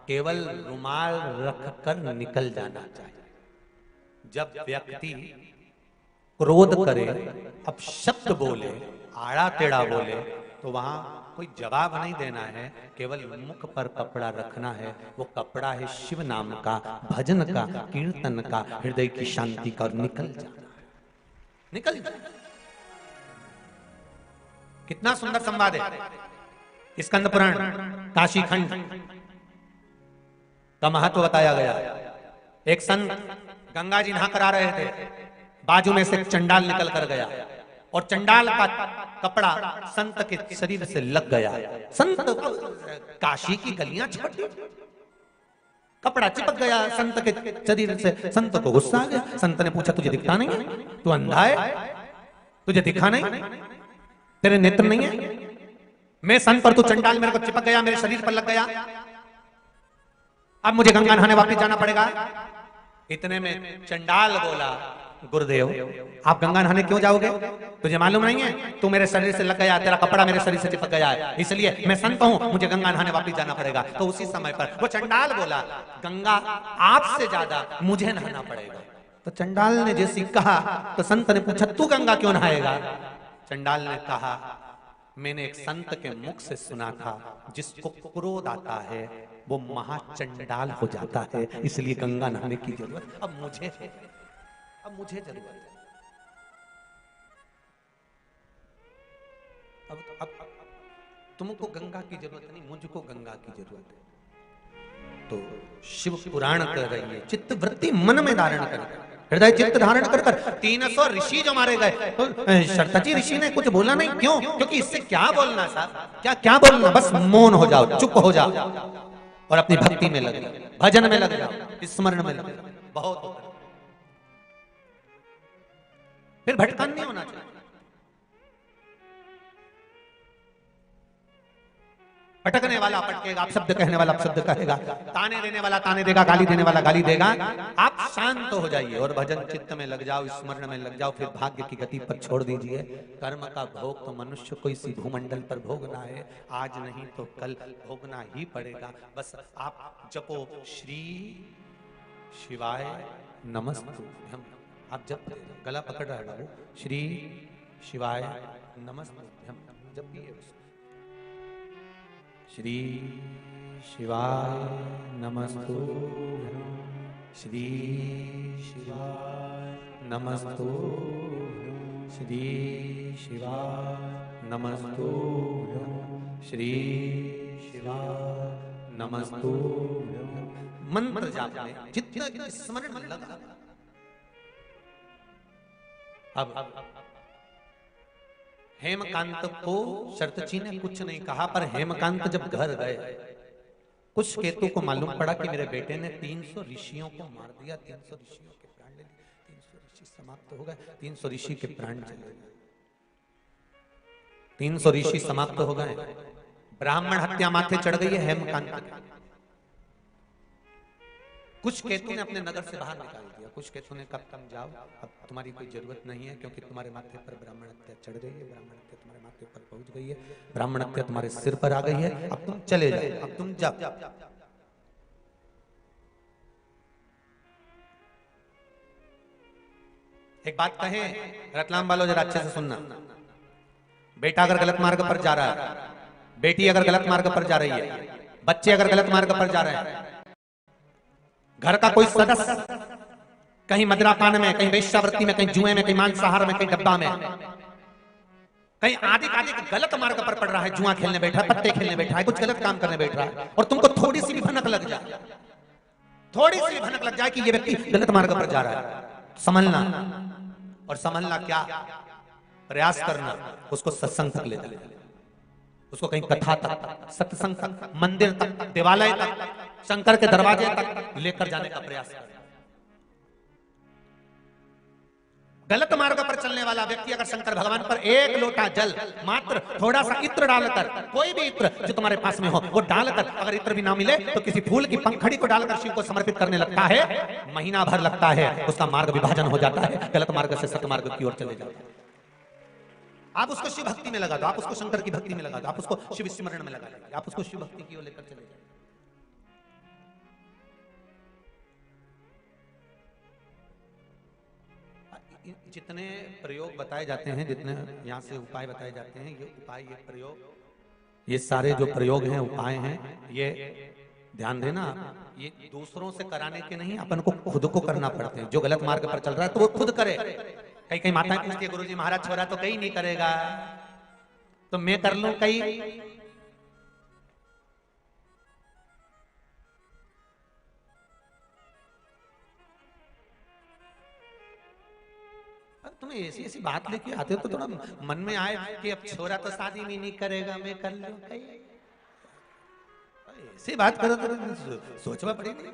केवल रुमाल रखकर निकल जाना चाहिए। जब व्यक्ति क्रोध करे, अपशब्द बोले, आड़ा टेढ़ा बोले, तो वहां कोई जवाब नहीं देना है, केवल मुख पर कपड़ा रखना है। वो कपड़ा है शिव नाम का, भजन का, कीर्तन का, हृदय की शांति का, और निकल जाना है, निकल जाना। कितना सुंदर संवाद है। स्कंद पुराण काशी खंड का महत्व बताया गया। एक संत गंगा जी नहा कर आ रहे थे, बाजू में से चंडाल निकल कर गया, और चंडाल का कपड़ा संत के शरीर से लग गया। संत काशी की गलियां चिपट गई, कपड़ा चिपक गया संत के शरीर से। संत को गुस्सा आ गया। संत ने पूछा, तुझे दिखता नहीं है, तू अंधा है, तुझे दिखा नहीं, तेरे नेत्र नहीं है? मैं संत पर, तू चंडाल मेरे को चिपक गया, मेरे शरीर पर लग गया, अब मुझे गंगा नहाने वापस जाना पड़ेगा। इतने में चंडाल बोला, गुरुदेव आप गंगा नहाने क्यों जाओगे? तुझे मालूम नहीं है, तू मेरे शरीर से लग गया, तेरा कपड़ा मेरे शरीर से चिपक गया है, इसलिए मैं संत हूं, मुझे गंगा नहाने वापस जाना पड़ेगा। तो उसी समय पर वो चंडाल बोला, गंगा आपसे ज्यादा मुझे नहाना पड़ेगा। तो चंडाल ने जैसी कहा, तो संत ने पूछा, तू गंगा क्यों नहाएगा? चंडाल ने कहा, मैंने एक संत के मुख से सुना था, जिसको क्रोध आता है वो महाचंडाल हो जाता है, इसलिए गंगा नहाने की जरूरत अब मुझे है, अब मुझे जरूरत है। अब तुमको गंगा की जरूरत नहीं, मुझको गंगा की जरूरत है। तो शिव पुराण कर रही है, चित्त वृत्ति मन में धारण कर, हृदय चित्त धारण कर 300 ऋषि जो मारे गए, तो शरतची ऋषि ने कुछ बोला नहीं। क्यों? क्योंकि इससे क्या बोलना साहब, क्या बोलना, बस मौन हो जाओ, चुप हो जाओ, और अपनी भक्ति में लग जाओ, भजन में लग जाओ, स्मरण में लग जाओ, बहुत होता है। फिर भटकन नहीं होना चाहिए। भटकने वाला भटकेगा, आप शब्द कहने वाला शब्द कहेगा, ताने देने वाला ताने देगा, गाली देने वाला गाली देगा। आप शांत हो जाइए और भजन चित्त में लग जाओ, स्मरण में लग जाओ, फिर भाग्य की गति पर छोड़ दीजिए। कर्म का भोग तो मनुष्य को इसी भूमंडल पर भोगना है, आज नहीं तो कल भोगना ही पड़ेगा। बस आप जपो श्री शिवाय नमस्तुभ्यम, आप जप, गला पकड़ रहा है, श्री शिवाय नमस्तुभ्यम जपिए। श्री शिवाय नमस्तुभ्यम, श्री शिवाय नमस्तुभ्यम, श्री शिवाय नमस्तुभ्यम, श्री शिवाय नमस्तुभ्यम। मंत्र जाप में जितना स्मरण में लगा। अब हेमकांत को शरतची ने कुछ नहीं कहा, पर हेमकांत जब घर गए कुछ केतु को मालूम पड़ा कि मेरे बेटे ने 300 ऋषियों को मार दिया, 300 ऋषियों के प्राण ले लिए, 300 ऋषि समाप्त हो गए, 300 ऋषि के प्राण चले गए, 300 ऋषि समाप्त हो गए। ब्राह्मण हत्या माथे चढ़ गई है हेमकांत की। कुछ केतु ने अपने नगर से बाहर निकाल दिया, कुछ केतु ने कब तुम जाओ, अब तुम्हारी कोई जरूरत नहीं है, क्योंकि तुम्हारे माथे पर ब्राह्मण हत्या चढ़ गई है, ब्राह्मण हत्या तुम्हारे माथे पर पहुंच गई है, ब्राह्मण हत्या तुम्हारे सिर पर आ गई है, अब तुम चले जाओ, अब तुम जाओ। एक बात कहें रतलाम वालों, जरा अच्छे से सुनना। बेटा अगर गलत मार्ग पर जा रहा है, बेटी अगर गलत मार्ग पर जा रही है, बच्चे अगर गलत मार्ग पर जा रहे हैं, घर का कोई सदस्य कहीं मदिरापान में, कहीं वेश्यावृत्ति में, कहीं जुए में, कहीं मांसाहार में, कहीं डब्बा में, कहीं आदि गलत मार्ग पर पड़ रहा है, जुआ खेलने बैठा है, पत्ते खेलने बैठा है, कुछ गलत काम करने बैठ रहा है, और तुमको थोड़ी सी भी भनक लग जाए, थोड़ी सी भी भनक लग जाए कि ये व्यक्ति गलत मार्ग पर जा रहा है, समझना। और समझना क्या, प्रयास करना उसको सत्संग तक ले जाए, उसको कहीं कथा तक, सत्संग तक, मंदिर तक, देवालय तक, शंकर के दरवाजे तक लेकर जाने का प्रयास करें। गलत मार्ग पर चलने वाला व्यक्ति अगर शंकर भगवान पर एक लोटा जल, मात्र थोड़ा सा इत्र डालकर, कोई भी इत्र जो तुम्हारे पास में हो वो डालकर, अगर इत्र भी ना मिले तो किसी फूल की पंखड़ी को डालकर शिव को समर्पित करने लगता है, महीना भर लगता है, उसका मार्ग विभाजन हो जाता है, गलत मार्ग से सत्य मार्ग की ओर चले जाते हैं। आप उसको शिव भक्ति में लगा दो, आप उसको शंकर की भक्ति में लगा दो, आप उसको शिव स्मरण में लगा दो, आप उसको शिव भक्ति की ओर लेकर चले जाओ। जितने प्रयोग बताए जाते हैं, जितने यहाँ से उपाय बताए जाते हैं, ये उपाय, ये प्रयोग, ये सारे जो प्रयोग हैं, उपाय हैं, ये ध्यान देना, ये दूसरों से कराने के नहीं, अपन को खुद को करना पड़ते हैं। जो गलत मार्ग पर चल रहा है तो वो खुद करे। कई कई माताएं पूछती है, गुरुजी महाराज छोरा तो कहीं नहीं करेगा, तो मैं कर लूं कहीं? तुम्हें ऐसी ऐसी बात लेके आते हो तो थोड़ा मन में आए कि अब छोरा तो शादी भी नहीं करेगा, मैं कर लूं कहीं, ऐसी बात करो तो सोचना पड़ेगी।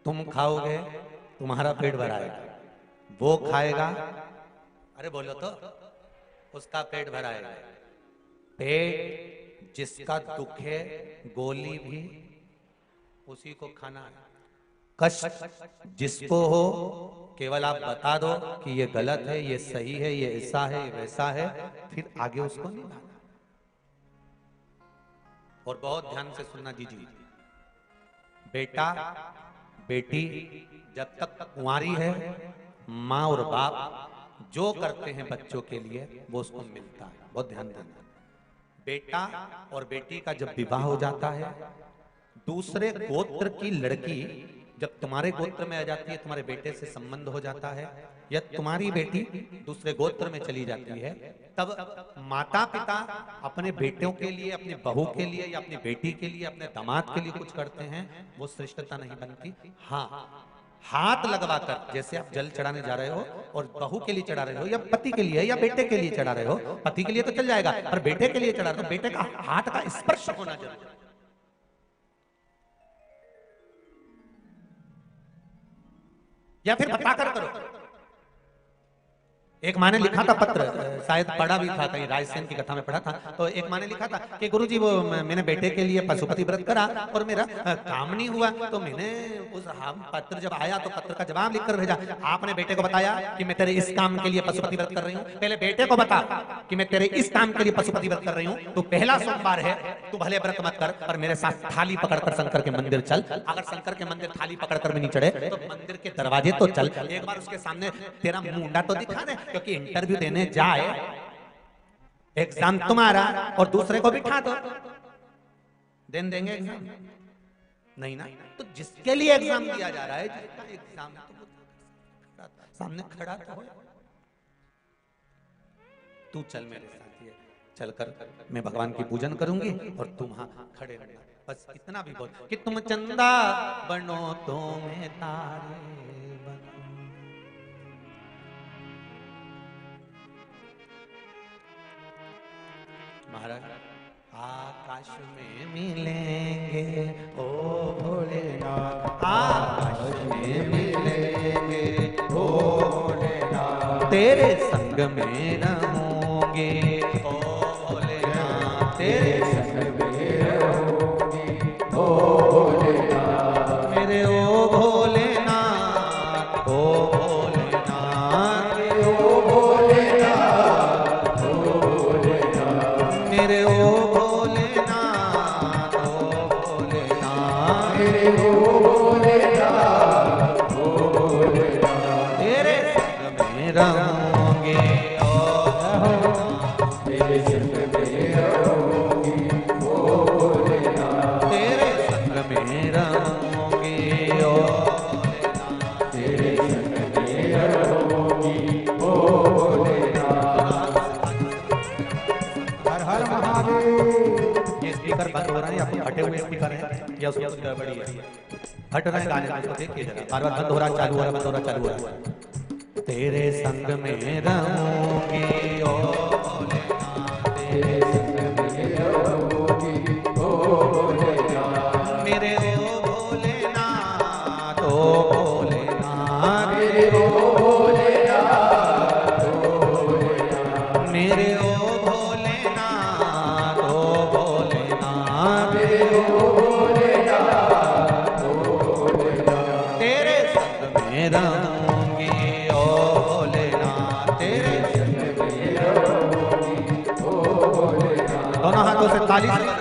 तुम खाओगे तुम्हारा पेट भराएगा, वो खाएगा, अरे बोलो तो, उसका पेट भराएगा। पेट जिसका दुख है, गोली भी उसी को खाना है। कष्ट जिसको हो, केवल आप बता दो कि ये गलत है, ये सही है, ये ऐसा है, ये वैसा है, फिर आगे उसको निभाना। और बहुत ध्यान से सुनना जी, बेटा बेटी जब तक कुंवारी है, माँ और बाप जो करते हैं बच्चों के लिए वो उसको मिलता है, बहुत ध्यान देना। बेटा और बेटी का जब विवाह हो जाता है, दूसरे गोत्र की लड़की जब तुम्हारे गोत्र में आ जाती है, तुम्हारे बेटे से संबंध हो जाता है, या तुम्हारी बेटी दूसरे गोत्र में चली जाती है, तब माता पिता अपने बेटों के लिए, अपनी बहू के लिए, या अपनी बेटी के लिए, अपने दामाद के लिए कुछ करते हैं, वो श्रेष्ठता नहीं बनती। हाँ, हाथ लगवाकर, जैसे आप जल चढ़ाने जा रहे हो और बहू के लिए चढ़ा रहे हो, या पति के लिए या बेटे के लिए चढ़ा रहे हो, पति के लिए तो चल जाएगा, पर बेटे के लिए चढ़ा रहे हो, बेटे का हाथ का स्पर्श होना जरूरी है। या फिर बताकर करो। एक माँ ने लिखा था पत्र, शायद पढ़ा भी था, कहीं रायसेन की कथा में पढ़ा था, तो एक माँ ने लिखा था कि गुरुजी वो मैंने बेटे के लिए पशुपति व्रत करा और मेरा काम नहीं हुआ, तो मैंने उस पत्र जब आया तो पत्र का जवाब लिखकर भेजा। आपने बेटे को बताया कि मैं तेरे इस काम के लिए पशुपति व्रत कर रही हूँ, पहले बेटे को बता कि मैं तेरे इस काम के लिए पशुपति व्रत कर रही हूँ, तू पहला सोमवार है, तू भले व्रत मत कर, पर मेरे साथ थाली पकड़कर शंकर के मंदिर चल। अगर शंकर के मंदिर थाली पकड़कर भी नहीं चढ़े तो मंदिर के दरवाजे तो चल, एक बार उसके सामने तेरा मुंडा तो दिखा दे, क्योंकि इंटरव्यू देने जाए, एग्जाम तुम्हारा और दूसरे को बिठा दो, देंगे एग्जाम नहीं ना? तो जिसके लिए एग्जाम दिया जा रहा है, जिसका एग्जाम तो सामने खड़ा तो हो, तू चल मेरे साथ, चलकर मैं भगवान की पूजन करूंगी और तुम वहां खड़े रहना। बस इतना भी बहुत कि तुम चंदा बनो तो मैं तारे बनूं। महाराज आकाश में मिलेंगे ओ भोलेनाथ, आकाश में मिलेंगे ओ भोलेनाथ, तेरे संग में रहूंगे ओ भोलेनाथ, तेरे संग में रहूंगी ओ भोलेनाथ, मेरे ओ भोलेनाथ, ओ भोलेनाथ, ओ भोलेनाथ, ओ भोलेनाथ, मेरे ओ भोलेनाथ, ओ भोलेनाथ, मेरे ओ भोलेनाथ, ओ भोलेनाथ, तेरे संग में रहूंगे ओ भोलेनाथ, तेरे संग में रहूंगी ओ भोलेनाथ, तेरे संग में रहूंगी ओ भोलेनाथ, तेरे संग में रहूंगी ओ भोलेनाथ। हर हर महादेव। ये स्पीकर बंद हो रहा है या फिर हटे हुए स्पीकर है या उसमें कुछ गड़बड़ी है? हट रहा है गाने में, उसको देखिए जरा, बार बार बंद हो रहा है, चालू हो रहा है, बंद हो रहा है, चालू हो रहा है। तेरे संग में रहूंगी ओ भोलेनाथ, तेरे संग में रहूंगी ओ भोलेनाथ, मेरे ओ भोलेनाथ, ओ भोलेनाथ, मेरे ओ भोलेनाथ, ओ भोलेनाथ, मेरे ओ भोलेनाथ, ओ भोलेनाथ, मेरे ओ भोलेनाथ, ओ भोलेनाथ, तेरे संग में रहूंगी ओ भोलेनाथ, तेरे संग में रहूंगी ओ भोलेनाथ। दोनों हाथों से ताली से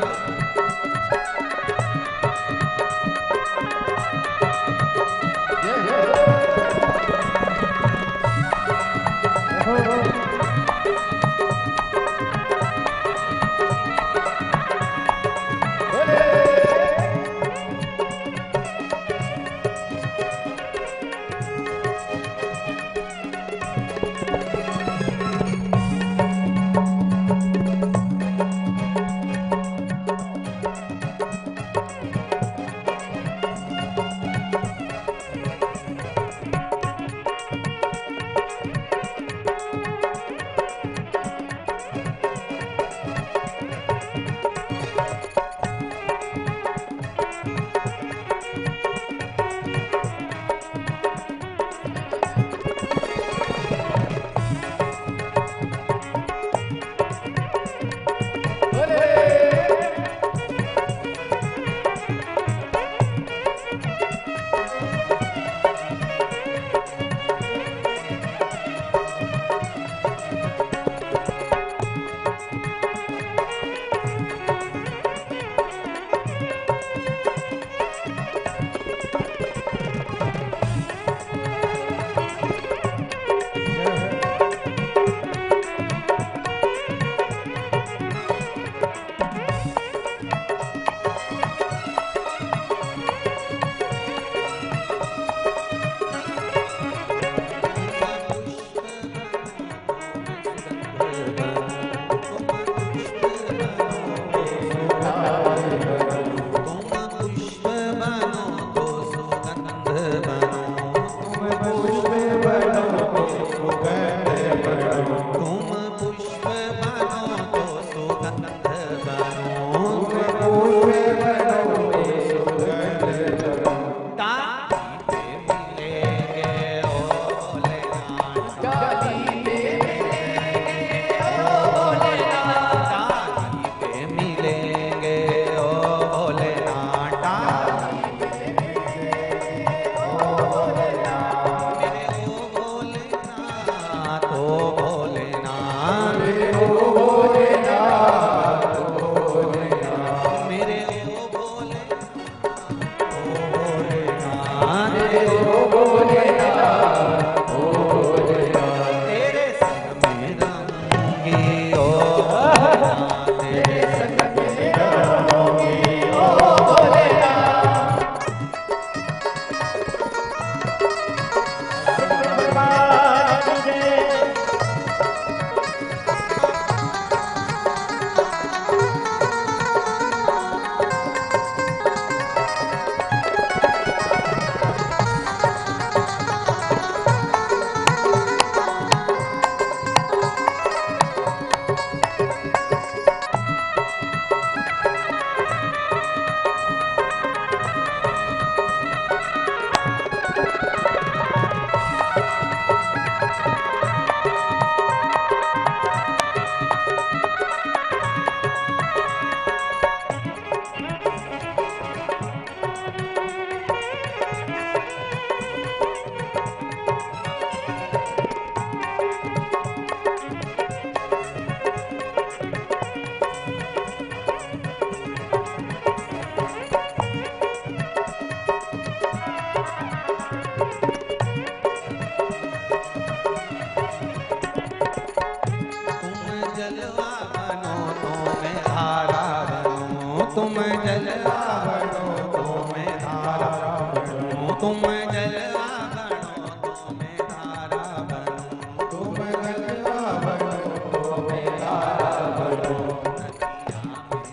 तुम जलवा बनो तो मैं धारा बनूं, तुम जलवा बनो तो मैं धारा बनूं।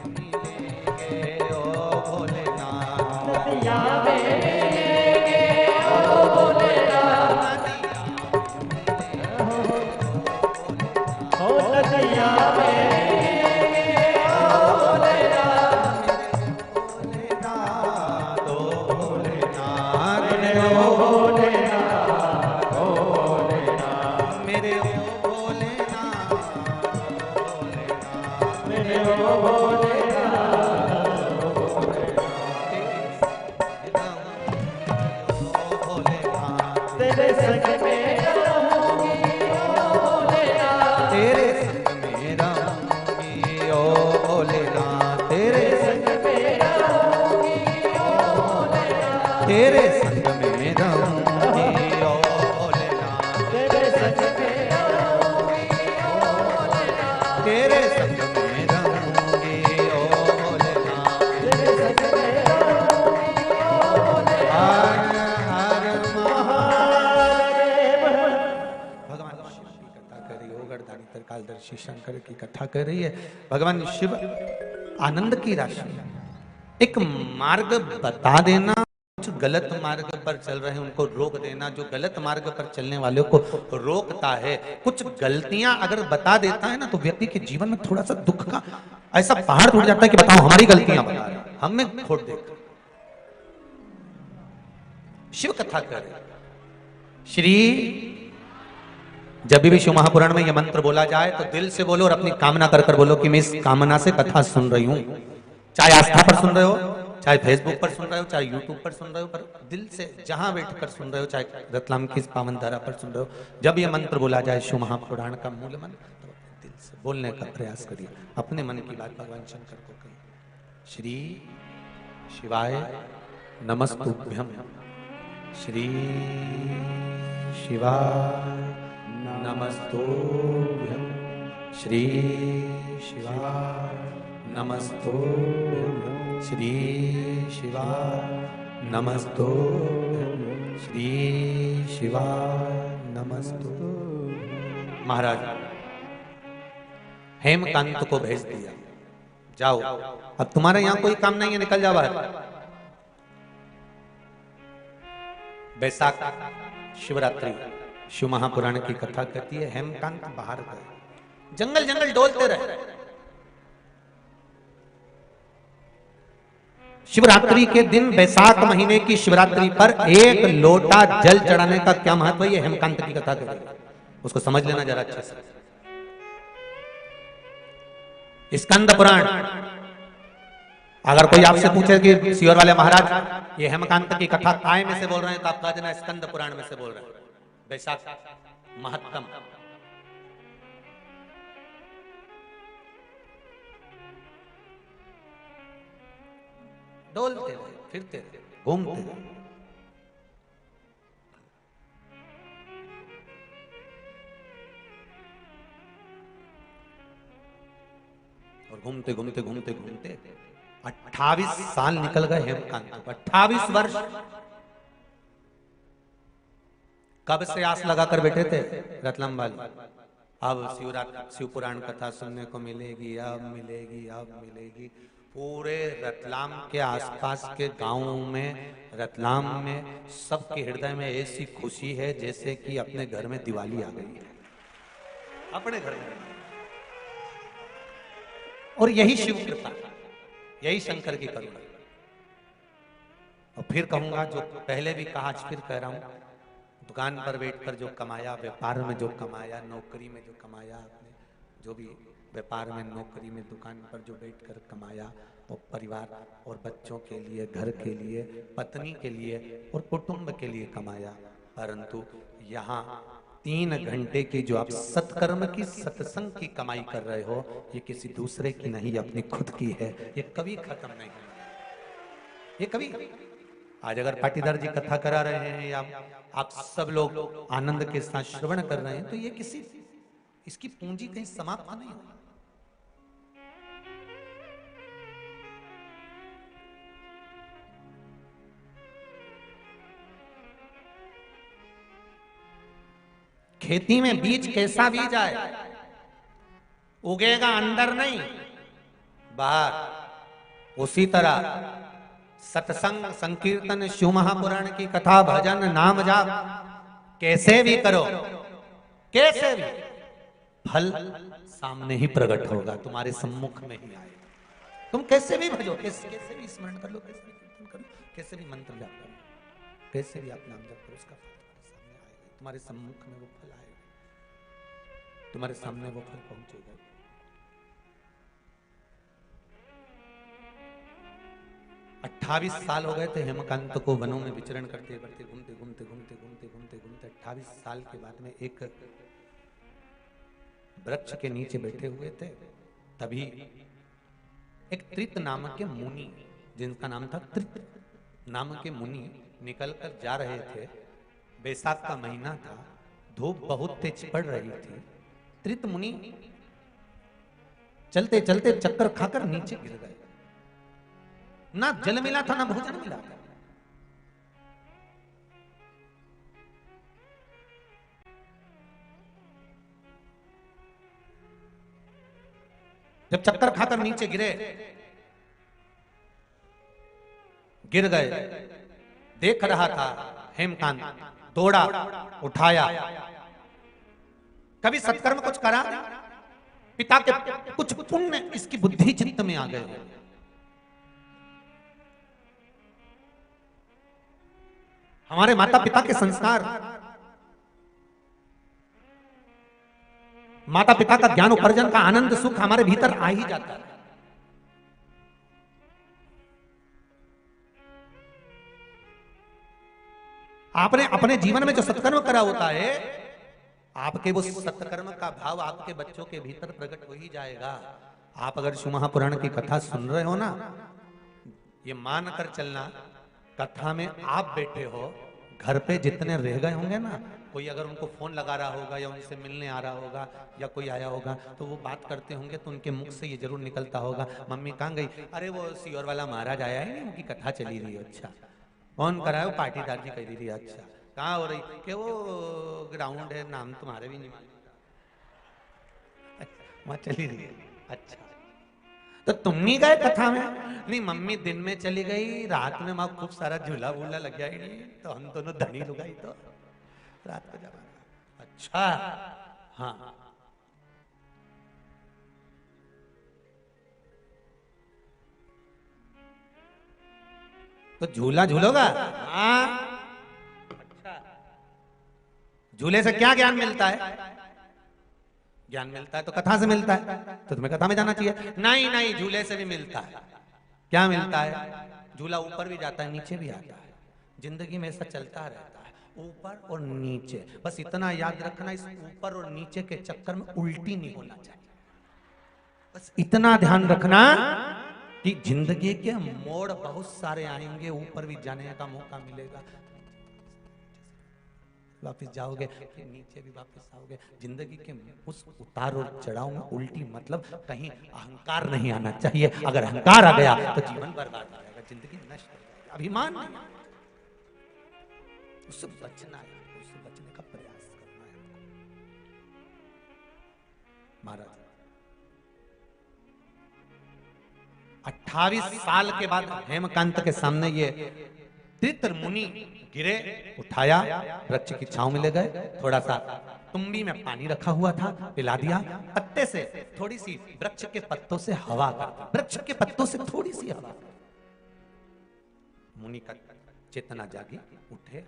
मिलेंगे ओ भोलेनाथ, नदिया में मिलेंगे ओ भोलेनाथ, ओ नदिया में मिलेंगे ओ भोलेनाथ, भोलेनाथ ओ भोलेनाथ, ओ भोलेनाथ, ओ भोलेनाथ, मेरे ओ भोलेनाथ, मेरे ओ भोलेनाथ, तेरे संग में रहूंगी ओ भोलेनाथ, तेरे संग में रहूंगी ओ भोलेनाथ, तेरे संग में रहूंगी ओ भोलेनाथ, तेरे संग में रहूंगी ओ भोलेनाथ, तेरे संग में रहूंगी ओ भोलेनाथ, तेरे संग में रहूंगी ओ भोलेनाथ। तेरे संग में रहूंगी ओ भोलेनाथ। हर हर महादेव भगवान शिव की कथा कर रही हो, गर्दानी त्रिकालदर्शी शंकर की कथा कर रही है। भगवान शिव आनंद की राशि, एक मार्ग बता देना, कुछ गलत मार्ग पर चल रहे हैं उनको रोक देना, जो गलत मार्ग पर चलने वालों को रोकता है। कुछ गलतियां अगर बता देता है ना तो व्यक्ति के जीवन में थोड़ा सा दुख का ऐसा पहाड़ टूट जाता है कि बताओ हमारी गलतियां बता रहे हैं, हमें खोट देकर। शिव कथा कर रहे हैं। श्री जब भी शिव महापुराण में यह मंत्र बोला जाए तो दिल से बोलो और अपनी कामना कर कर बोलो कि मैं इस कामना से कथा सुन रही हूं। चाहे आस्था पर सुन रहे हो, चाहे फेसबुक पर सुन रहे हो, चाहे यूट्यूब पर सुन रहे हो, पर दिल से जहां बैठकर सुन रहे हो, चाहे रतलाम की इस पावन धारा पर सुन रहे हो, जब यह मंत्र बोला जाए शिव महापुराण का मूल मंत्र, तो अपने दिल से बोलने का प्रयास करिए, अपने मन की बात भगवान शंकर को कहिए। श्री शिवाय नमस्तुभ्यम, श्री शिवाय नमस्तुभ्यम, श्री शिवाय नमस्तुभ्यम, श्री शिवाय नमस्तुभ्यम, श्री शिवाय नमस्तुभ्यम। महाराज हेमकांत को भेज दिया, जाओ अब तुम्हारे यहां कोई काम नहीं है, निकल जाओ बाहर। बैसाख शिवरात्रि शिव महापुराण की कथा कहती है, हेमकांत बाहर गए, जंगल जंगल डोलते रहे। शिवरात्रि के दिन बैसाख महीने की शिवरात्रि पर एक लोटा जल चढ़ाने का क्या महत्व है, ये हेमकांत की कथा कहती है, उसको समझ लेना जरा अच्छे से। स्कंद पुराण, अगर कोई आपसे पूछे कि सियोर वाले महाराज ये हेमकांत की कथा काय में से बोल रहे हैं, तो आप कहा देना स्कंद पुराण में से बोल रहे हैं। बैसाख महत्तम, डोलते रहे, फिरते रहे, घूमते रहे। और घूमते घूमते घूमते घूमते 28 साल निकल गए हेमकांत को, 28 वर्ष। कब से आस लगाकर बैठे थे रतलाम वाले, अब शिव पुराण कथा सुनने को मिलेगी, अब मिलेगी, अब मिलेगी। पूरे रतलाम के आसपास के गांवों में, रतलाम में सबके हृदय में ऐसी खुशी है जैसे कि अपने घर में दिवाली आ गई है, अपने घर में। और यही शिव कृपा, यही शंकर की करुणा। और फिर कहूंगा, जो पहले भी कहा आज फिर कह रहा हूं, दुकान पर बैठकर जो कमाया, व्यापार में जो कमाया, नौकरी में जो कमाया, आपने जो भी व्यापार में, नौकरी में, दुकान पर जो बैठकर कमाया, वो परिवार और बच्चों के लिए, घर के लिए, पत्नी के लिए और कुटुंब के लिए कमाया। परंतु यहाँ 3 घंटे की जो आप सत्कर्म की, सत्संग की कमाई कर रहे हो, ये किसी दूसरे की नहीं, अपनी खुद की है। ये कभी खत्म नहीं होगा, ये कभी। आज अगर पाटीदार जी कथा करा रहे हैं या आप सब लोग आनंद के साथ श्रवण कर रहे हैं, तो ये किसी, इसकी पूंजी कहीं समाप्त नहीं होगी। खेती में बीज कैसा बीज आए, उगेगा अंदर नहीं बाहर। उसी तरह सत्संग, संकीर्तन, शिव महापुराण की कथा, भजन, नाम जाप कैसे भी करो, कैसे भी, फल सामने ही प्रकट होगा, तुम्हारे सम्मुख में ही आएगा। तुम कैसे भी भजो, कैसे भी स्मरण कर लो, कैसे भी कीर्तन कर लो, कैसे भी मंत्र जाप कर लो, कैसे भी आप नाम जप करो, उसका फल तुम्हारे सामने आएगा, तुम्हारे सम्मुख में वो फल आएगा, तुम्हारे सामने वो फल पहुंचेगा। 28 साल हो गए थे हेमकांत को वनों में विचरण करते करते, घूमते घूमते घूमते घूमते घूमते घूमते 28 साल के बाद में एक वृक्ष के नीचे बैठे हुए थे। तभी एक त्रित नामक के मुनि, जिनका नाम था त्रित नामक के मुनि, निकलकर जा रहे थे। बैसाख का महीना था, धूप बहुत तेज पड़ रही थी। त्रित मुनि चलते चलते चक्कर खाकर नीचे गिर गए। ना जल मिला था ना भोजन मिला था। जब चक्कर खाकर नीचे गिर गए, देख रहा था हेमकांत, दौड़ा, उठाया। कभी सत्कर्म कुछ करा, पिता के कुछ पुण्य इसकी बुद्धि चित्त में आ गए। हमारे माता पिता के संस्कार, माता पिता का ज्ञान उपार्जन का आनंद सुख हमारे भीतर आ ही जाता है। आपने अपने जीवन में जो सत्कर्म करा होता है, आपके वो सत्कर्म का भाव आपके बच्चों के भीतर प्रकट हो ही जाएगा। आप अगर शिव महापुराण की कथा सुन रहे हो ना, ये मान कर चलना, कथा में आप बैठे हो, घर पे जितने रह गए होंगे ना, कोई अगर उनको फोन लगा रहा होगा या उनसे मिलने आ रहा होगा या कोई आया होगा, तो वो बात करते होंगे तो उनके मुख से ये जरूर निकलता होगा, मम्मी कहाँ गई? अरे वो सीहोर वाला महाराज आया है, उनकी कथा चली रही है। अच्छा, कौन कराया? वो पाटीदार जी कह रही थी। अच्छा, कहाँ हो रही? कि वो ग्राउंड है, नाम तुम्हारे भी नहीं मालूम, वहां चली रही है। अच्छा, तो तुम नहीं गए कथा में? नहीं, मम्मी दिन में चली गई, रात में वहां खूब सारा झूला वूला लग गया ही नहीं, तो हम दोनों धनी लुगाई तो रात को जब। अच्छा, हाँ, तो झूला झूलोगा? हाँ। अच्छा, झूले से क्या ज्ञान मिलता है? ज्ञान मिलता है तो कथा से मिलता है, तो तुम्हें कथा में जाना चाहिए। नहीं नहीं, झूले से भी मिलता है। क्या मिलता है? झूला ऊपर भी जाता है, नीचे भी आता है। जिंदगी में ऐसा चलता रहता है, ऊपर और नीचे। बस इतना याद रखना, इस ऊपर और नीचे के चक्कर में उल्टी नहीं होना चाहिए। बस इतना ध्यान रखना कि जिंदगी के मोड़ बहुत सारे आएंगे, ऊपर भी जाने का मौका मिलेगा, वापस जाओगे, फिर नीचे भी वापस आओगे। जिंदगी के उस उतार और चढ़ाव में उल्टी मतलब कहीं अहंकार नहीं आना चाहिए। अगर अहंकार आ गया तो जीवन बर्बाद हो जाएगा, जिंदगी नष्ट हो जाएगी। अभिमान नहीं, उससे बचना है, उससे बचने का प्रयास करना है। महाराज 28 साल के बाद हेमकांत के सामने ये त्रित्र मुनि गिरे, उठाया, वृक्ष की छांव में ले गए। थोड़ा सा तुम्बी में पानी रखा हुआ था, पिला दिया। पत्ते से थोड़ी सी, वृक्ष के पत्तों से हवा कर, वृक्ष के पत्तों से थोड़ी सी हवा। मुनि का चेतना जागी, उठे,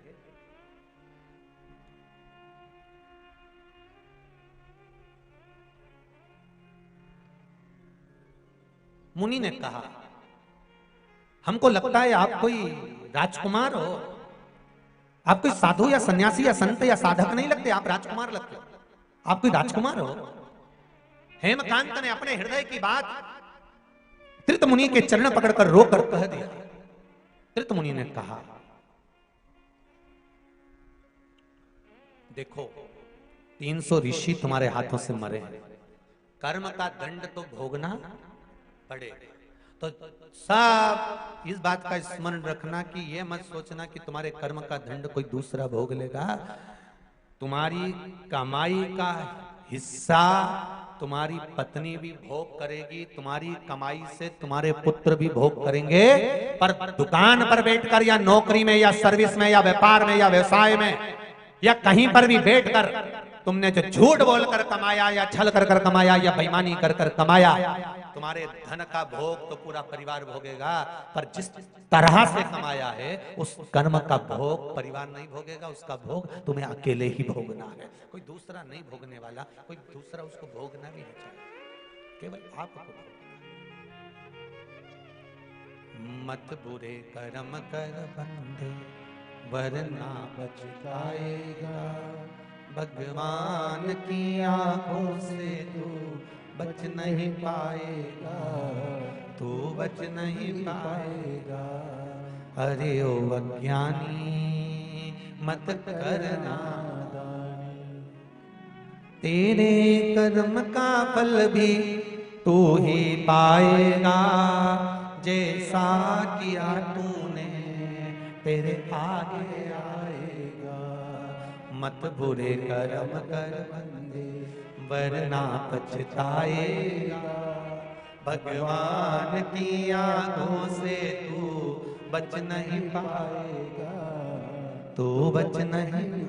मुनि ने कहा, हमको लगता है आप कोई राजकुमार हो, आप कोई साधु या सन्यासी या संत या साधक नहीं लगते, आप राजकुमार लगते हो। आप कोई राजकुमार हो। हेमकांत ने अपने हृदय की बात त्रित मुनि के चरण पकड़कर रोकर कह दिया। त्रित मुनि ने कहा, देखो 300 ऋषि तुम्हारे हाथों से मरे हैं, कर्म का दंड तो भोगना पड़ेगा। तो सब इस बात का स्मरण रखना कि ये मत सोचना कि तुम्हारे कर्म का दंड कोई दूसरा भोग लेगा। तुम्हारी कमाई का हिस्सा तुम्हारी पत्नी भी भोग करेगी, तुम्हारी कमाई से तुम्हारे पुत्र भी भोग करेंगे, पर दुकान पर बैठकर या नौकरी में या सर्विस में या व्यापार में या व्यवसाय में या कहीं पर भी बैठकर तुमने जो झूठ बोलकर कमाया या छल कर कर कमाया या बेईमानी कर कर कमाया, तुम्हारे धन का भोग तो पूरा परिवार भोगेगा, पर जिस तरह से कमाया है उस कर्म का भोग परिवार नहीं भोगेगा, उसका भोग तुम्हें अकेले ही भोगना है। कोई दूसरा नहीं भोगने वाला, कोई दूसरा उसको भोगना भी नहीं चाहिए, केवल आपको भोगना। मत बुरे कर्म कर बंदे वरना पछताएगा, भगवान की आंखों से तू बच नहीं पाएगा, तू बच नहीं पाएगा। अरे ओ अज्ञानी मत करना दानी, तेरे कर्म का फल भी तू ही पाएगा, जैसा किया तूने तेरे आगे आएगा। मत बुरे कर्म कर बंदे वरना पछताएगा, भगवान की आंखों से तू बच नहीं पाएगा, तू बच नहीं